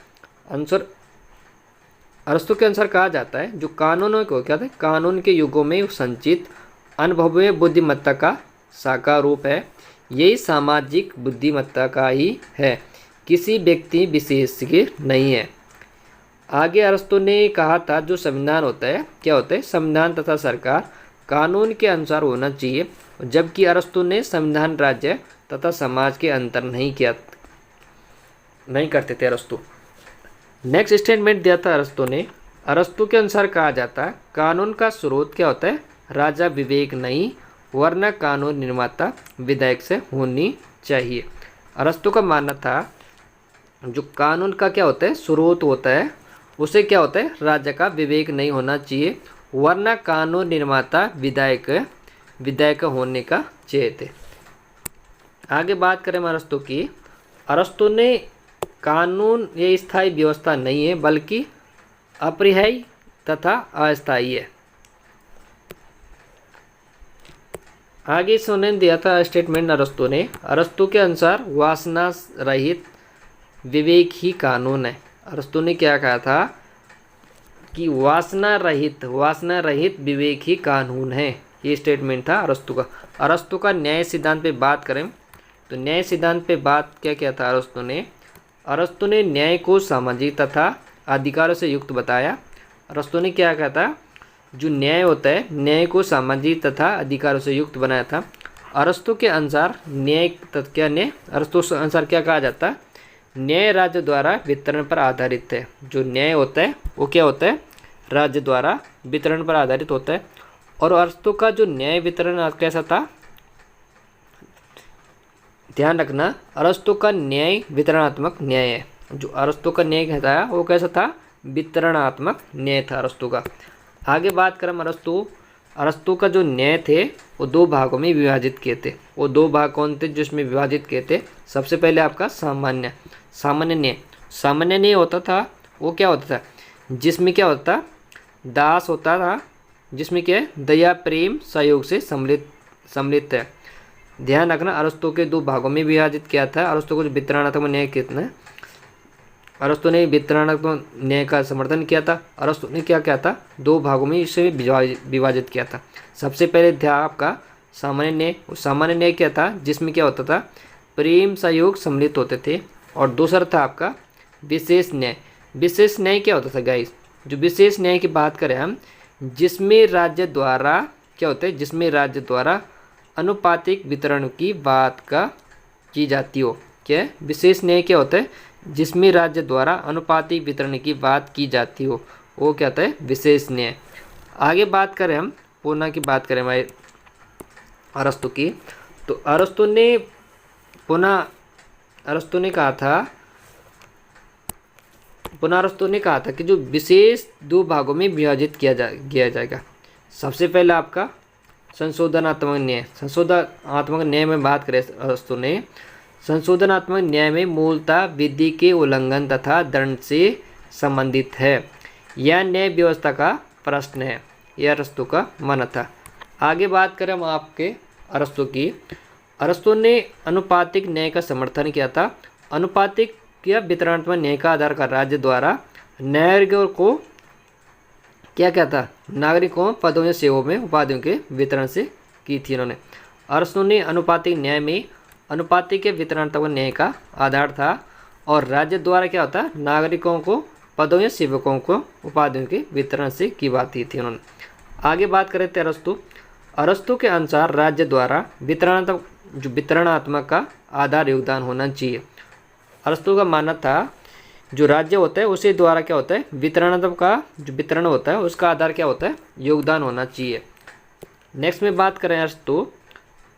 अरस्तु के अनुसार कहा जाता है जो कानूनों को क्या थे, कानून के युगों में संचित अनुभव में बुद्धिमत्ता का साकार रूप है। यही सामाजिक बुद्धिमत्ता का ही है, किसी व्यक्ति विशेष की नहीं है। आगे अरस्तु ने कहा था जो संविधान होता है क्या होता है, संविधान तथा सरकार कानून के अनुसार होना चाहिए, जबकि अरस्तु ने संविधान राज्य तथा समाज के अंतर नहीं करते थे अरस्तु। नेक्स्ट स्टेटमेंट दिया था अरस्तु ने। अरस्तु के अनुसार कहा जाता है कानून का स्रोत क्या होता है, राजा विवेक नहीं वरना कानून निर्माता विधायक से होनी चाहिए। अरस्तु का मानना था जो कानून का क्या होता है स्रोत होता है उसे क्या होता है राजा का विवेक नहीं होना चाहिए वरना कानून निर्माता विधायक होने का चाहिए थे। आगे बात करें अरस्तु की। अरस्तु ने कानून ये स्थायी व्यवस्था नहीं है बल्कि अपरिहार्य तथा अस्थायी है। आगे सुने दिया था स्टेटमेंट अरस्तु ने। अरस्तु के अनुसार वासना रहित विवेक ही कानून है। अरस्तु ने क्या कहा था कि वासना रहित विवेक ही कानून है, ये स्टेटमेंट था अरस्तु का। अरस्तु का न्याय सिद्धांत पे बात करें तो न्याय सिद्धांत पे बात क्या किया था अरस्तु ने न्याय को सामाजिक तथा अधिकारों से युक्त बताया। अरस्तु ने क्या कहा था जो न्याय होता है न्याय को सामाजिक तथा अधिकारों से युक्त बनाया था। अरस्तु के अनुसार अरस्तु के अनुसार क्या कहा जाता है, न्याय राज्य द्वारा वितरण पर आधारित है। जो न्याय होता है वो क्या होता है राज्य द्वारा वितरण पर आधारित होता है। और अरस्तु का जो न्याय वितरण कैसा था, ध्यान रखना अरस्तु का न्याय वितरणात्मक न्याय है। जो अरस्तु का न्याय कहता है वो कैसा था, वितरणात्मक न्याय था अरस्तु का। आगे बात करें अरस्तु का जो न्याय थे वो दो भागों में विभाजित किए थे। वो दो भाग कौन थे जिसमें विभाजित किए थे, सबसे पहले आपका सामान्य न्याय। सामान्य न्याय होता था वो क्या होता था जिसमें क्या होता था दास होता था, जिसमें क्या है दया प्रेम सहयोग से सम्मिलित है। ध्यान रखना अरस्तु के दो भागों में विभाजित किया था। अरस्तु को जो वितरणात्मक न्याय कितना है, अरस्तु ने वितरणात्मक न्याय का समर्थन किया था। अरस्तु ने क्या किया था दो भागों में इसे विभाजित किया था। सबसे पहले था आपका सामान्य न्याय। सामान्य न्याय क्या था जिसमें क्या होता था प्रेम सहयोग सम्मिलित होते थे। और दूसरा था आपका विशेष न्याय। विशेष न्याय क्या होता था गाइस, जो विशेष न्याय की बात करें हम, जिसमें राज्य द्वारा क्या होता है, जिसमें राज्य द्वारा अनुपातिक वितरण की बात की जाती हो। क्या विशेष न्याय क्या होता है, जिसमें राज्य द्वारा अनुपातिक वितरण की बात की जाती हो, वो क्या होता है विशेष न्याय। आगे बात करें हम पुनः की बात करें हमारे अरस्तु की, तो अरस्तु ने कहा था कि जो विशेष दो भागों में विभाजित किया जाएगा। सबसे पहले आपका संशोधनात्मक न्याय में बात करें अरस्तु ने, संशोधनात्मक न्याय में मूलतः विधि के उल्लंघन तथा दंड से संबंधित है। यह न्याय व्यवस्था का प्रश्न है, यह अरस्तु का मानना था। आगे बात करें हम आपके अरस्तु की। अरस्तु ने अनुपातिक न्याय का समर्थन किया था। अनुपातिक या वितरणात्मक न्याय का आधार का राज्य द्वारा नागरिकों को क्या कहता, नागरिकों पदों या सेवाओं में उपाधियों के वितरण से की थी इन्होंने। अरस्तु ने अनुपातिक न्याय में अनुपातिक के वितरणात्मक न्याय का आधार था और राज्य द्वारा क्या होता है नागरिकों को पदों या सेवकों को उपाधियों के वितरण से की बात की थी उन्होंने। आगे बात करें थे अरस्तु के अनुसार राज्य द्वारा वितरणात्मक का आधार योगदान होना चाहिए। अरस्तु का मानना था जो राज्य होता है उसी द्वारा क्या होता है वितरणात्मक का जो वितरण होता है उसका आधार क्या होता है योगदान होना चाहिए। नेक्स्ट में बात करें अरस्तु,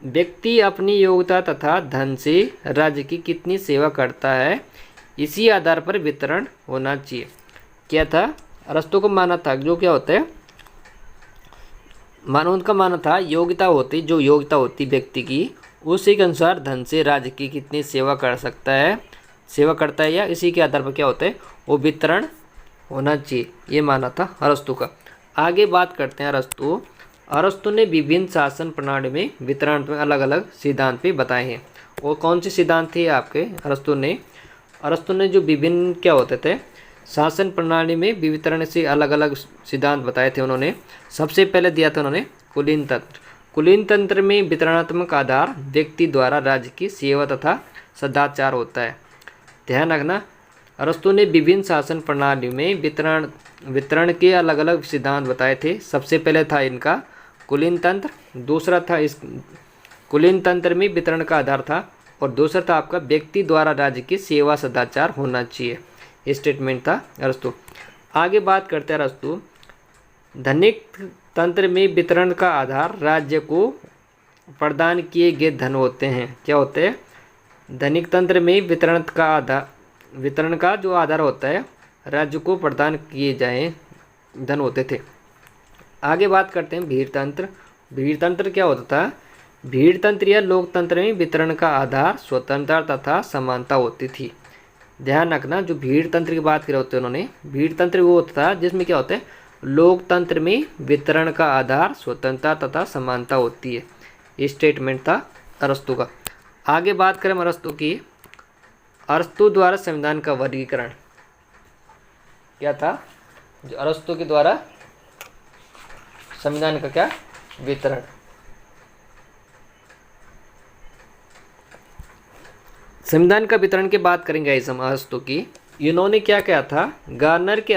व्यक्ति अपनी योग्यता तथा धन से राज्य की कितनी सेवा करता है इसी आधार पर वितरण होना चाहिए। क्या था अरस्तु को माना था जो क्या होता है उनका मानना था योग्यता होती व्यक्ति की उसी के अनुसार धन से राज्य की कितनी सेवा करता है या इसी के आधार पर क्या होता है वो वितरण होना चाहिए, ये माना था अरस्तु का। आगे बात करते हैं अरस्तु ने विभिन्न शासन प्रणाली में वितरण में अलग अलग सिद्धांत भी बताए हैं। वो कौन से सिद्धांत थे आपके अरस्तु ने जो विभिन्न क्या होते थे शासन प्रणाली में वितरण से अलग अलग सिद्धांत बताए थे उन्होंने। सबसे पहले दिया था उन्होंने कुलीन तंत्र। कुलीन तंत्र में वितरणात्मक आधार व्यक्ति द्वारा राज्य की सेवा तथा सदाचार होता है। ध्यान रखना अरस्तु ने विभिन्न शासन प्रणालियों में वितरण के अलग अलग सिद्धांत बताए थे। सबसे पहले था इनका कुलीन तंत्र, दूसरा था इस कुलीन तंत्र में वितरण का आधार था, और दूसरा था आपका व्यक्ति द्वारा राज्य की सेवा सदाचार होना चाहिए। ये स्टेटमेंट था अरस्तु। आगे बात करते हैं अरस्तु। धनिक तंत्र में वितरण का आधार राज्य को प्रदान किए गए धन होते हैं। क्या होते हैं? धनिक तंत्र में वितरण का जो आधार होता है राज्य को प्रदान किए जाए धन होते थे। आगे बात करते हैं भीड़ तंत्र। भीड़ तंत्र क्या होता था? भीड़ तंत्र या लोकतंत्र में वितरण का आधार स्वतंत्रता तथा समानता होती थी। ध्यान रखना, जो भीड़ तंत्र की बात कर रहे होते हैं उन्होंने, भीड़ तंत्र वो होता था जिसमें क्या होता है, लोकतंत्र में वितरण का आधार स्वतंत्रता तथा समानता होती है। ये स्टेटमेंट था अरस्तु का। आगे बात करें अरस्तु की। अरस्तु द्वारा संविधान का वर्गीकरण क्या था? जो अरस्तु के द्वारा संविधान का क्या वितरण। संविधान का वितरण की बात करेंगे इस अरस्तु की। इन्होंने क्या कहा था? गार्नर के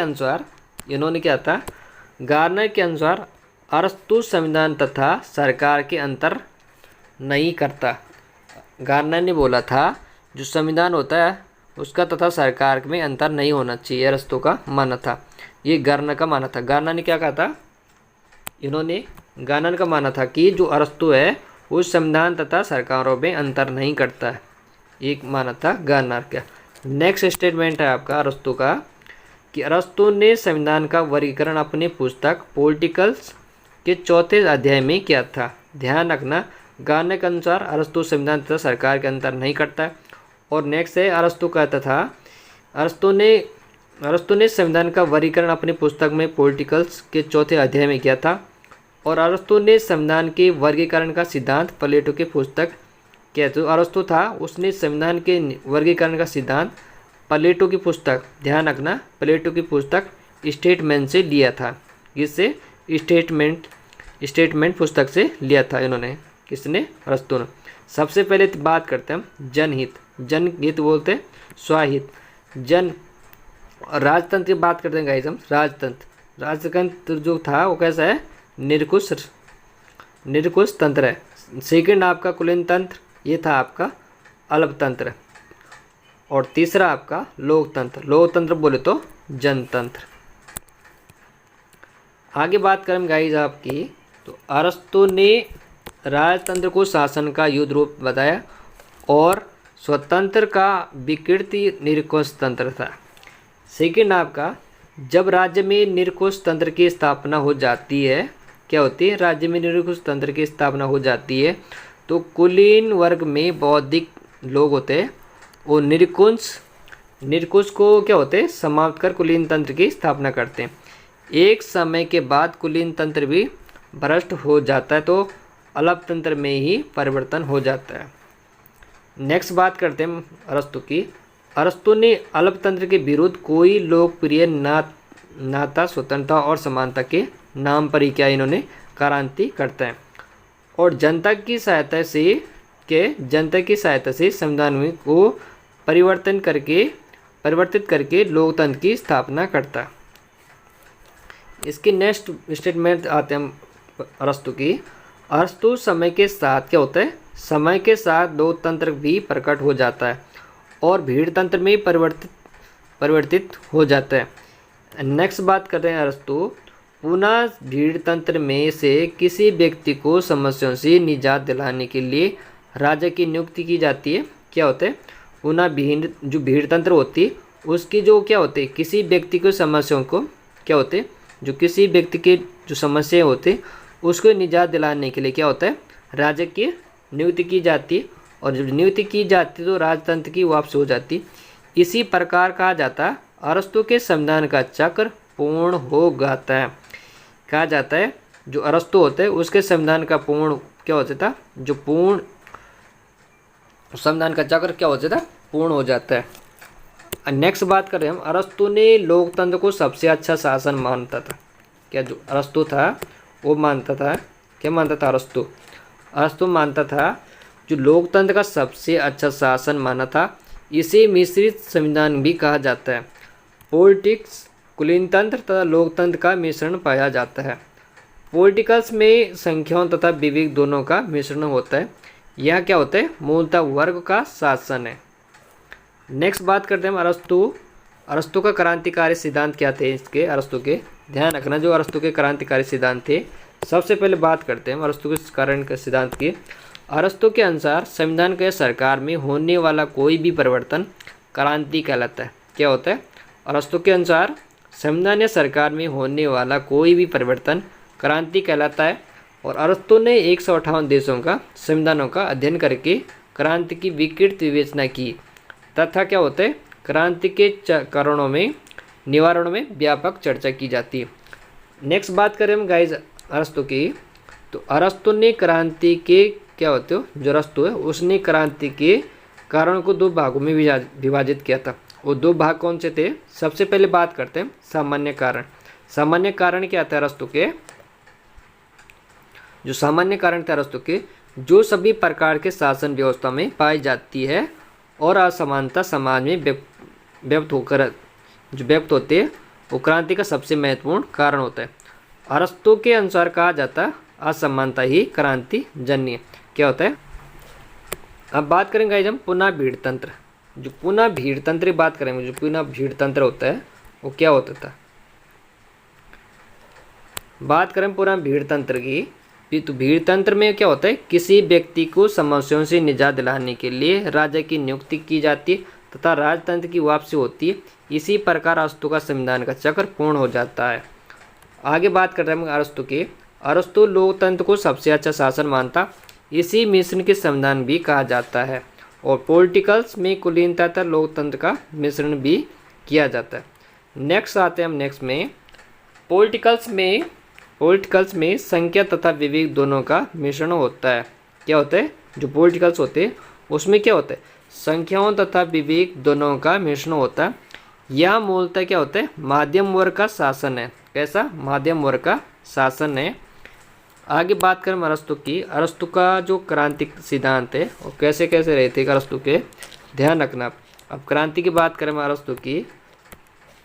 अनुसार अरस्तु संविधान तथा सरकार के अंतर नहीं करता। गार्नर ने बोला था जो संविधान होता है उसका तथा सरकार में अंतर नहीं होना चाहिए, अरस्तु का मानना था। ये गार्नर का मानना था। गार्नर ने क्या कहा था? गार्नर का मानना था कि जो अरस्तु है वो संविधान तथा सरकारों में अंतर नहीं करता है। एक माना था गार्नर का। नेक्स्ट स्टेटमेंट है आपका अरस्तु का कि अरस्तु ने संविधान का वर्गीकरण अपनी पुस्तक पॉलिटिकल्स के चौथे अध्याय में किया था। ध्यान रखना, गार्नर के अनुसार अरस्तु संविधान तथा सरकार के अंतर नहीं करता है। और नेक्स्ट है अरस्तु कहता था, अरस्तु ने संविधान का वर्गीकरण अपनी पुस्तक में पॉलिटिकल्स के चौथे अध्याय में किया था। और अरस्तु ने संविधान के वर्गीकरण का सिद्धांत प्लेटो की पुस्तक क्या तो अरस्तु था उसने संविधान के वर्गीकरण का सिद्धांत प्लेटो की पुस्तक, ध्यान रखना, प्लेटो की पुस्तक स्टेटमेंट से लिया था। इससे स्टेटमेंट पुस्तक से लिया था इन्होंने। किसने? अरस्तु ने। सबसे पहले बात करते हैं हम जनहित बोलते हैं स्वाहित। राजतंत्र की बात करते हैं गाइस हम। राजतंत्र जो था वो कैसा है? निरकुश तंत्र है। सेकंड आपका कुलीन तंत्र, ये था आपका अल्पतंत्र। और तीसरा आपका लोकतंत्र बोले तो जनतंत्र। आगे बात करें गाइस आपकी, तो अरस्तु ने राजतंत्र को शासन का युद्ध रूप बताया और स्वतंत्र का विकृति निरकुश तंत्र था। सेकंड आपका, जब राज्य में निरकुश तंत्र की स्थापना हो जाती है, क्या होती है? राज्य में निरकुश तंत्र की स्थापना हो जाती है तो कुलीन वर्ग में बौद्धिक लोग होते हैं वो निरकुश को क्या होते हैं? समाप्त कर कुलीन तंत्र की स्थापना करते हैं। एक समय के बाद कुलीन तंत्र भी भ्रष्ट हो जाता है तो अल्पतंत्र में ही परिवर्तन हो जाता है। नेक्स्ट बात करते हैं अरस्तु की। अरस्तु ने अल्पतंत्र के विरुद्ध कोई लोकप्रिय नाता स्वतंत्रता और समानता के नाम पर ही क्या इन्होंने क्रांति करता है। और जनता की सहायता से संविधान को परिवर्तित करके लोकतंत्र की स्थापना करता है। इसकी नेक्स्ट स्टेटमेंट आते हैं अरस्तु की। अरस्तु समय के साथ क्या होता है? समय के साथ लोकतंत्र भी प्रकट हो जाता है और भीड़ तंत्र में परिवर्तित हो जाता है। नेक्स्ट बात करते हैं अरस्तु। पुनः भीड़ तंत्र में से किसी व्यक्ति को समस्याओं से निजात दिलाने के लिए राजा की नियुक्ति की जाती है। क्या होता है? पुनः भीड़ तंत्र होती है उसकी जो क्या होते हैं, किसी व्यक्ति को समस्याओं को क्या होते हैं, जो किसी व्यक्ति के जो समस्या होते उसको निजात दिलाने के लिए क्या होता है? राजा की नियुक्ति की जाती है। और जब नियुक्ति की जाती है तो राजतंत्र की वापसी हो जाती। इसी प्रकार कहा जाता है अरस्तु के संविधान का चक्र पूर्ण हो जाता है। कहा जाता है जो अरस्तु होते हैं उसके संविधान का पूर्ण क्या होता था? जो पूर्ण संविधान का चक्र क्या होता था? पूर्ण हो जाता है। नेक्स्ट बात करें हम। अरस्तु ने लोकतंत्र को सबसे अच्छा शासन मानता था। क्या जो अरस्तु था वो मानता था, क्या मानता था अरस्तु मानता था जो लोकतंत्र का सबसे अच्छा शासन माना था। इसे मिश्रित संविधान भी कहा जाता है। पॉलिटिक्स कुलीनतंत्र तथा लोकतंत्र का मिश्रण पाया जाता है। पॉलिटिकल्स में संख्याओं तथा विवेक दोनों का मिश्रण होता है। यह क्या होता है? मूलतः वर्ग का शासन है। नेक्स्ट बात करते हैं हम अरस्तु का क्रांतिकारी सिद्धांत क्या थे इसके? अरस्तु के, ध्यान रखना, जो अरस्तु के क्रांतिकारी सिद्धांत थे, सबसे पहले बात करते हैं अरस्तु के कारण के सिद्धांत की। अरस्तु के अनुसार संविधान के सरकार में होने वाला कोई भी परिवर्तन क्रांति कहलाता है। क्या होता है? अरस्तु के अनुसार संविधान या सरकार में होने वाला कोई भी परिवर्तन क्रांति कहलाता है। और अरस्तु ने 158 देशों का संविधानों का अध्ययन करके क्रांति की विकृत विवेचना की तथा क्या होता है? क्रांति के कारणों में निवारण में व्यापक चर्चा की जाती है। नेक्स्ट बात करें हम गाइज अरस्तु की, तो अरस्तु ने क्रांति के क्या होते हो, जो अरस्तु है उसने क्रांति के कारण को 2 भागों में विभाजित किया था। वो 2 भाग कौन से थे? सबसे पहले बात करते हैं सामान्य कारण। सामान्य कारण क्या था अरस्तु के? जो सामान्य कारण थे अरस्तु के, जो सभी प्रकार के शासन व्यवस्था में पाई जाती है और असमानता समाज में व्यक्त होते हैं, वो क्रांति का सबसे महत्वपूर्ण कारण होता है। अरस्तु के अनुसार कहा जाता है असमानता ही क्रांति जन्य है। क्या होता है? अब बात करेंगे हम पुनः भीड़ तंत्र। जो पुनः भीड़ तंत्र की बात करेंगे, जो पुनः भीड़ तंत्र होता है वो क्या होता था? बात करें पुनः भीड़ तंत्र की, तो भीड़ तंत्र में क्या होता है? किसी व्यक्ति को समस्याओं से निजात दिलाने के लिए राजा की नियुक्ति की जाती है तथा राजतंत्र की वापसी होती है। इसी प्रकार अरस्तु का संविधान का चक्र पूर्ण हो जाता है। आगे बात कर रहे हैं अरस्तु की। अरस्तु लोकतंत्र को सबसे अच्छा शासन मानता, इसी मिश्रण के संविधान भी कहा जाता है। और पॉलिटिकल्स में कुलीनता तथा लोकतंत्र का मिश्रण भी किया जाता है। नेक्स्ट आते हैं हम नेक्स्ट में पॉलिटिकल्स में संख्या तथा विवेक दोनों का मिश्रण होता है। क्या होता है? जो पॉलिटिकल्स होते हैं उसमें क्या होता है? संख्याओं तथा विवेक दोनों का मिश्रण होता है। यह मूलतः क्या होता है? मध्यम वर्ग का शासन है। कैसा? मध्यम वर्ग का शासन है। आगे बात करें अरस्तु की। अरस्तु का जो क्रांति सिद्धांत है वो कैसे कैसे रहे थे अरस्तु के, ध्यान रखना। अब क्रांति की बात करें अरस्तु की,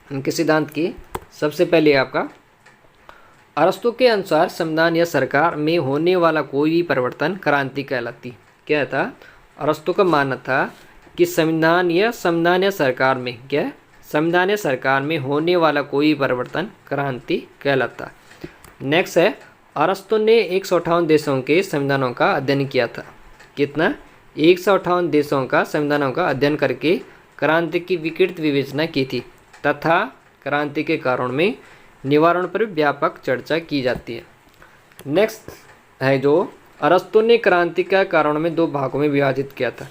उनके सिद्धांत की, सबसे पहले आपका अरस्तु के अनुसार संविधान या सरकार में होने वाला कोई भी परिवर्तन क्रांति कहलाती। क्या था? अरस्तु का मानना था कि संविधान या सरकार में संविधान या सरकार में होने वाला कोई परिवर्तन क्रांति कहलाता। नेक्स्ट है अरस्तु ने 158 देशों के संविधानों का अध्ययन किया था। कितना? 158 देशों का संविधानों का अध्ययन करके क्रांति की विकृत विवेचना की थी तथा क्रांति के कारण में निवारण पर व्यापक चर्चा की जाती है। नेक्स्ट है जो अरस्तु ने क्रांति का कारण में 2 भागों में विभाजित किया था।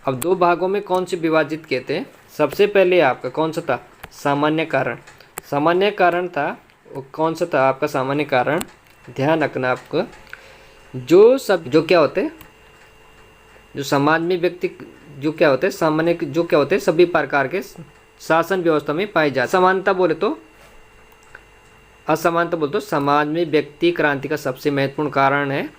अब 2 भागों में कौन से विभाजित किए थे? सबसे पहले आपका कौन सा था? सामान्य कारण। सामान्य कारण था, वो कौन सा था आपका सामान्य कारण? ध्यान रखना आपको, जो क्या होते हैं, जो समाज में व्यक्ति जो क्या होते हैं, सामान्य जो क्या होते हैं, सभी प्रकार के शासन व्यवस्था में पाई जाती। असमानता बोले तो समाज में व्यक्ति क्रांति का सबसे महत्वपूर्ण कारण है।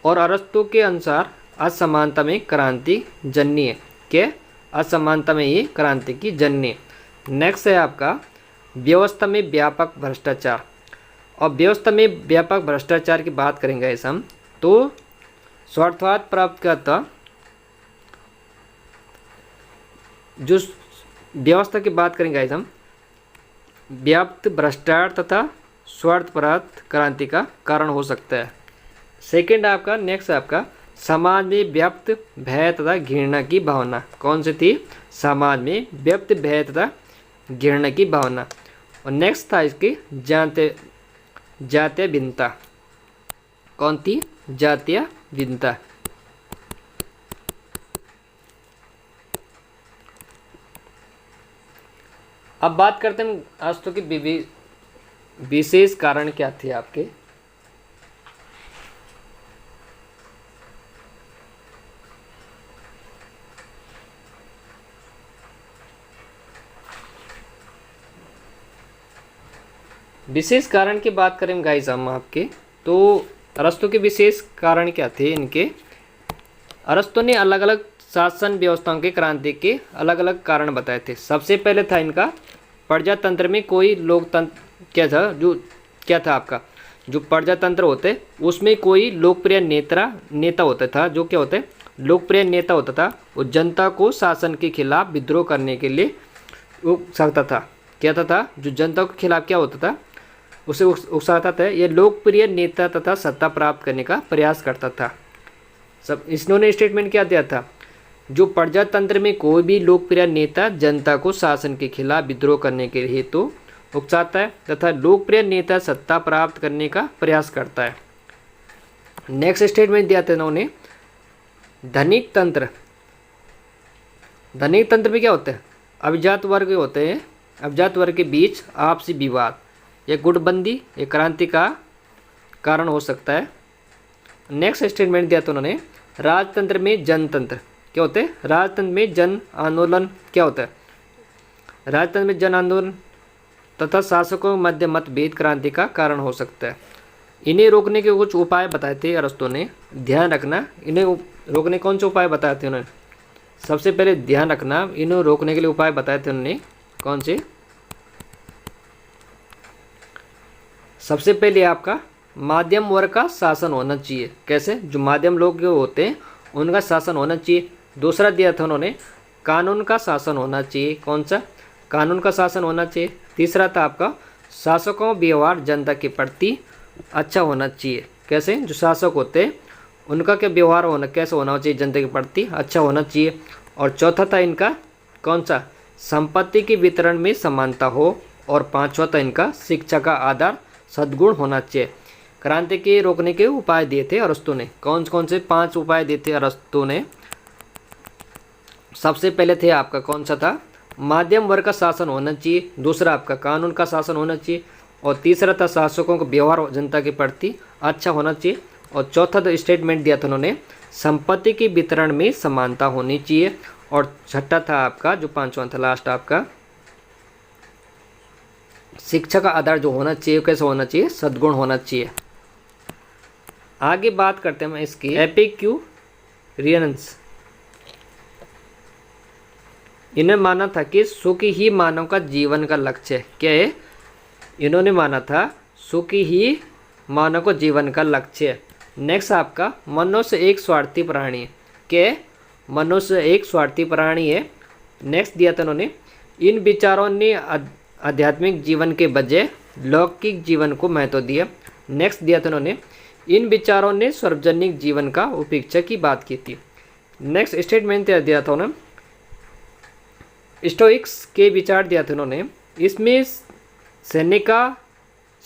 और अरस्तु के अनुसार असमानता में क्रांति जन्य है। क्या? असमानता में ही क्रांति की जन्य। नेक्स्ट है आपका व्यवस्था में व्यापक भ्रष्टाचार। और व्यवस्था में व्यापक भ्रष्टाचार की बात करेंगे इस हम, तो स्वार्थवाद प्राप्त करता जो व्यवस्था की बात करेंगे हम, व्याप्त भ्रष्टाचार तथा स्वार्थपराध क्रांति का कारण हो सकता है। सेकंड आपका नेक्स्ट आपका समाज में व्याप्त भय तथा घृणा की भावना। कौन सी थी? समाज में व्याप्त भय तथा घृणा की भावना। और नेक्स्ट था इसकी जातीय भिन्नता। कौन थी? जातीय भिन्नता। अब बात करते हैं अरस्तु की विशेष कारण क्या थे आपके। विशेष कारण की बात करें गाइस हम आपके, तो अरस्तु के विशेष कारण क्या थे इनके? अरस्तु ने अलग अलग शासन व्यवस्थाओं की क्रांति के अलग अलग कारण बताए थे। सबसे पहले था इनका प्रजातंत्र में कोई लोकतंत्र क्या था आपका जो प्रजातंत्र होते उसमें कोई लोकप्रिय नेता होता था, जो क्या होते लोकप्रिय नेता होता था। वो जनता को शासन के खिलाफ विद्रोह करने के लिए उकसाता था। क्या था जो जनता के खिलाफ क्या होता था उसे उकसाता था। ये लोकप्रिय नेता तथा सत्ता प्राप्त करने का प्रयास करता था। सब इन्होंने स्टेटमेंट क्या दिया था, जो प्रजातंत्र में कोई भी लोकप्रिय नेता जनता को शासन के खिलाफ विद्रोह करने के हेतु उकसाता है तथा लोकप्रिय नेता सत्ता प्राप्त करने का प्रयास करता है। नेक्स्ट स्टेटमेंट दिया था इन्होंने धनिक तंत्र में क्या होता है, अभिजात वर्ग होते हैं, अभिजात वर्ग के बीच आपसी विवाद या गुटबंदी या क्रांति का कारण हो सकता है। नेक्स्ट स्टेटमेंट दिया था उन्होंने राजतंत्र में जनतंत्र क्या होते हैं, राजतंत्र में जन आंदोलन क्या होता है, राजतंत्र में जन आंदोलन तथा शासकों के मध्य मतभेद क्रांति का कारण हो सकता है। इन्हें रोकने के कुछ उपाय बताए थे अरस्तु ने। ध्यान रखना, इन्हें रोकने कौन से उपाय बताए थे उन्होंने, सबसे पहले ध्यान रखना इन्हें रोकने के लिए उपाय बताए थे उन्होंने कौन से। सबसे पहले आपका माध्यम वर्ग का शासन होना चाहिए। कैसे, जो माध्यम लोग जो होते हैं उनका शासन होना चाहिए। दूसरा दिया था उन्होंने कानून का शासन होना चाहिए। कौन सा, कानून का शासन होना चाहिए। तीसरा था आपका शासकों व्यवहार जनता के प्रति अच्छा होना चाहिए। कैसे, जो शासक होते हैं उनका क्या व्यवहार होना कैसे होना चाहिए, जनता के प्रति अच्छा होना चाहिए। और चौथा था इनका कौन सा, संपत्ति के वितरण में समानता हो। और पांचवा था इनका शिक्षा का आधार सद्गुण होना चाहिए। क्रांति के रोकने के उपाय दिए थे अरस्तु ने। कौन कौन से 5 उपाय दिए थे अरस्तु ने। सबसे पहले थे आपका कौन सा था, माध्यम वर्ग का शासन होना चाहिए। दूसरा आपका कानून का शासन होना चाहिए। और तीसरा था शासकों का व्यवहार जनता के प्रति अच्छा होना चाहिए। और चौथा तो स्टेटमेंट दिया था उन्होंने संपत्ति के वितरण में समानता होनी चाहिए। और छठा था आपका जो पांचवा था लास्ट आपका शिक्षा का आधार जो होना चाहिए कैसे होना चाहिए, सद्गुण होना चाहिए। आगे बात करते हैं इसकी एपिक्यूरियंस। इन्हें माना था कि सुख ही मानव का जीवन का लक्ष्य है। क्या है, इन्होंने माना था सुख ही मानव को जीवन का लक्ष्य है। नेक्स्ट आपका मनुष्य एक स्वार्थी प्राणी है। क्या, मनुष्य एक स्वार्थी प्राणी है। नेक्स्ट दिया था उन्होंने इन विचारों ने आध्यात्मिक जीवन के बजाय लौकिक जीवन को महत्व दिया। नेक्स्ट दिया था उन्होंने इन विचारों ने सार्वजनिक जीवन का उपेक्षा की बात की थी। नेक्स्ट स्टेटमेंट दिया था उन्होंने स्टोइक्स के विचार दिया था उन्होंने। इसमें सेनेका,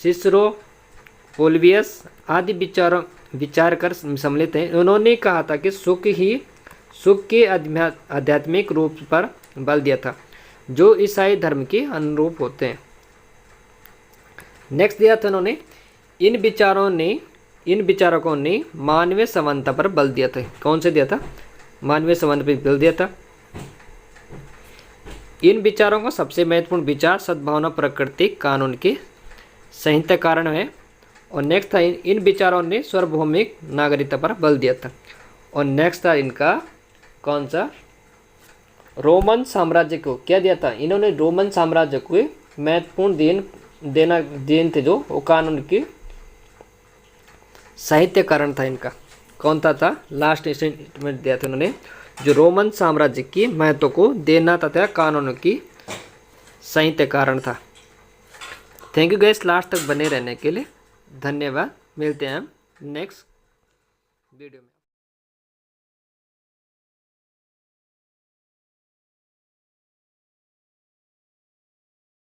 सिसरो, पोलिबियस आदि विचार कर सम्मिलित हैं। उन्होंने कहा था कि सुख के आध्यात्मिक रूप पर बल दिया था जो ईसाई धर्म के अनुरूप होते हैं। नेक्स्ट दिया था उन्होंने इन विचारकों ने मानवीय समानता पर बल दिया था। कौन से दिया था, मानवीय समानता पर बल दिया था। इन विचारों का सबसे महत्वपूर्ण विचार सद्भावना प्राकृतिक कानून के संहिता कारण है। और नेक्स्ट था इन विचारों ने सार्वभौमिक नागरिकता पर बल दिया था। और नेक्स्ट था इनका कौन सा, रोमन साम्राज्य को क्या दिया था, इन्होंने रोमन साम्राज्य को महत्वपूर्ण देन थे जो वो कानून की साहित्यकरण था इनका। कौन था लास्ट स्टेटमेंट दिया था उन्होंने जो रोमन साम्राज्य की महत्व को देना तथा कानून की साहित्यकरण था। थैंक यू गाइस लास्ट तक बने रहने के लिए धन्यवाद। मिलते हैं हम नेक्स्ट वीडियो में।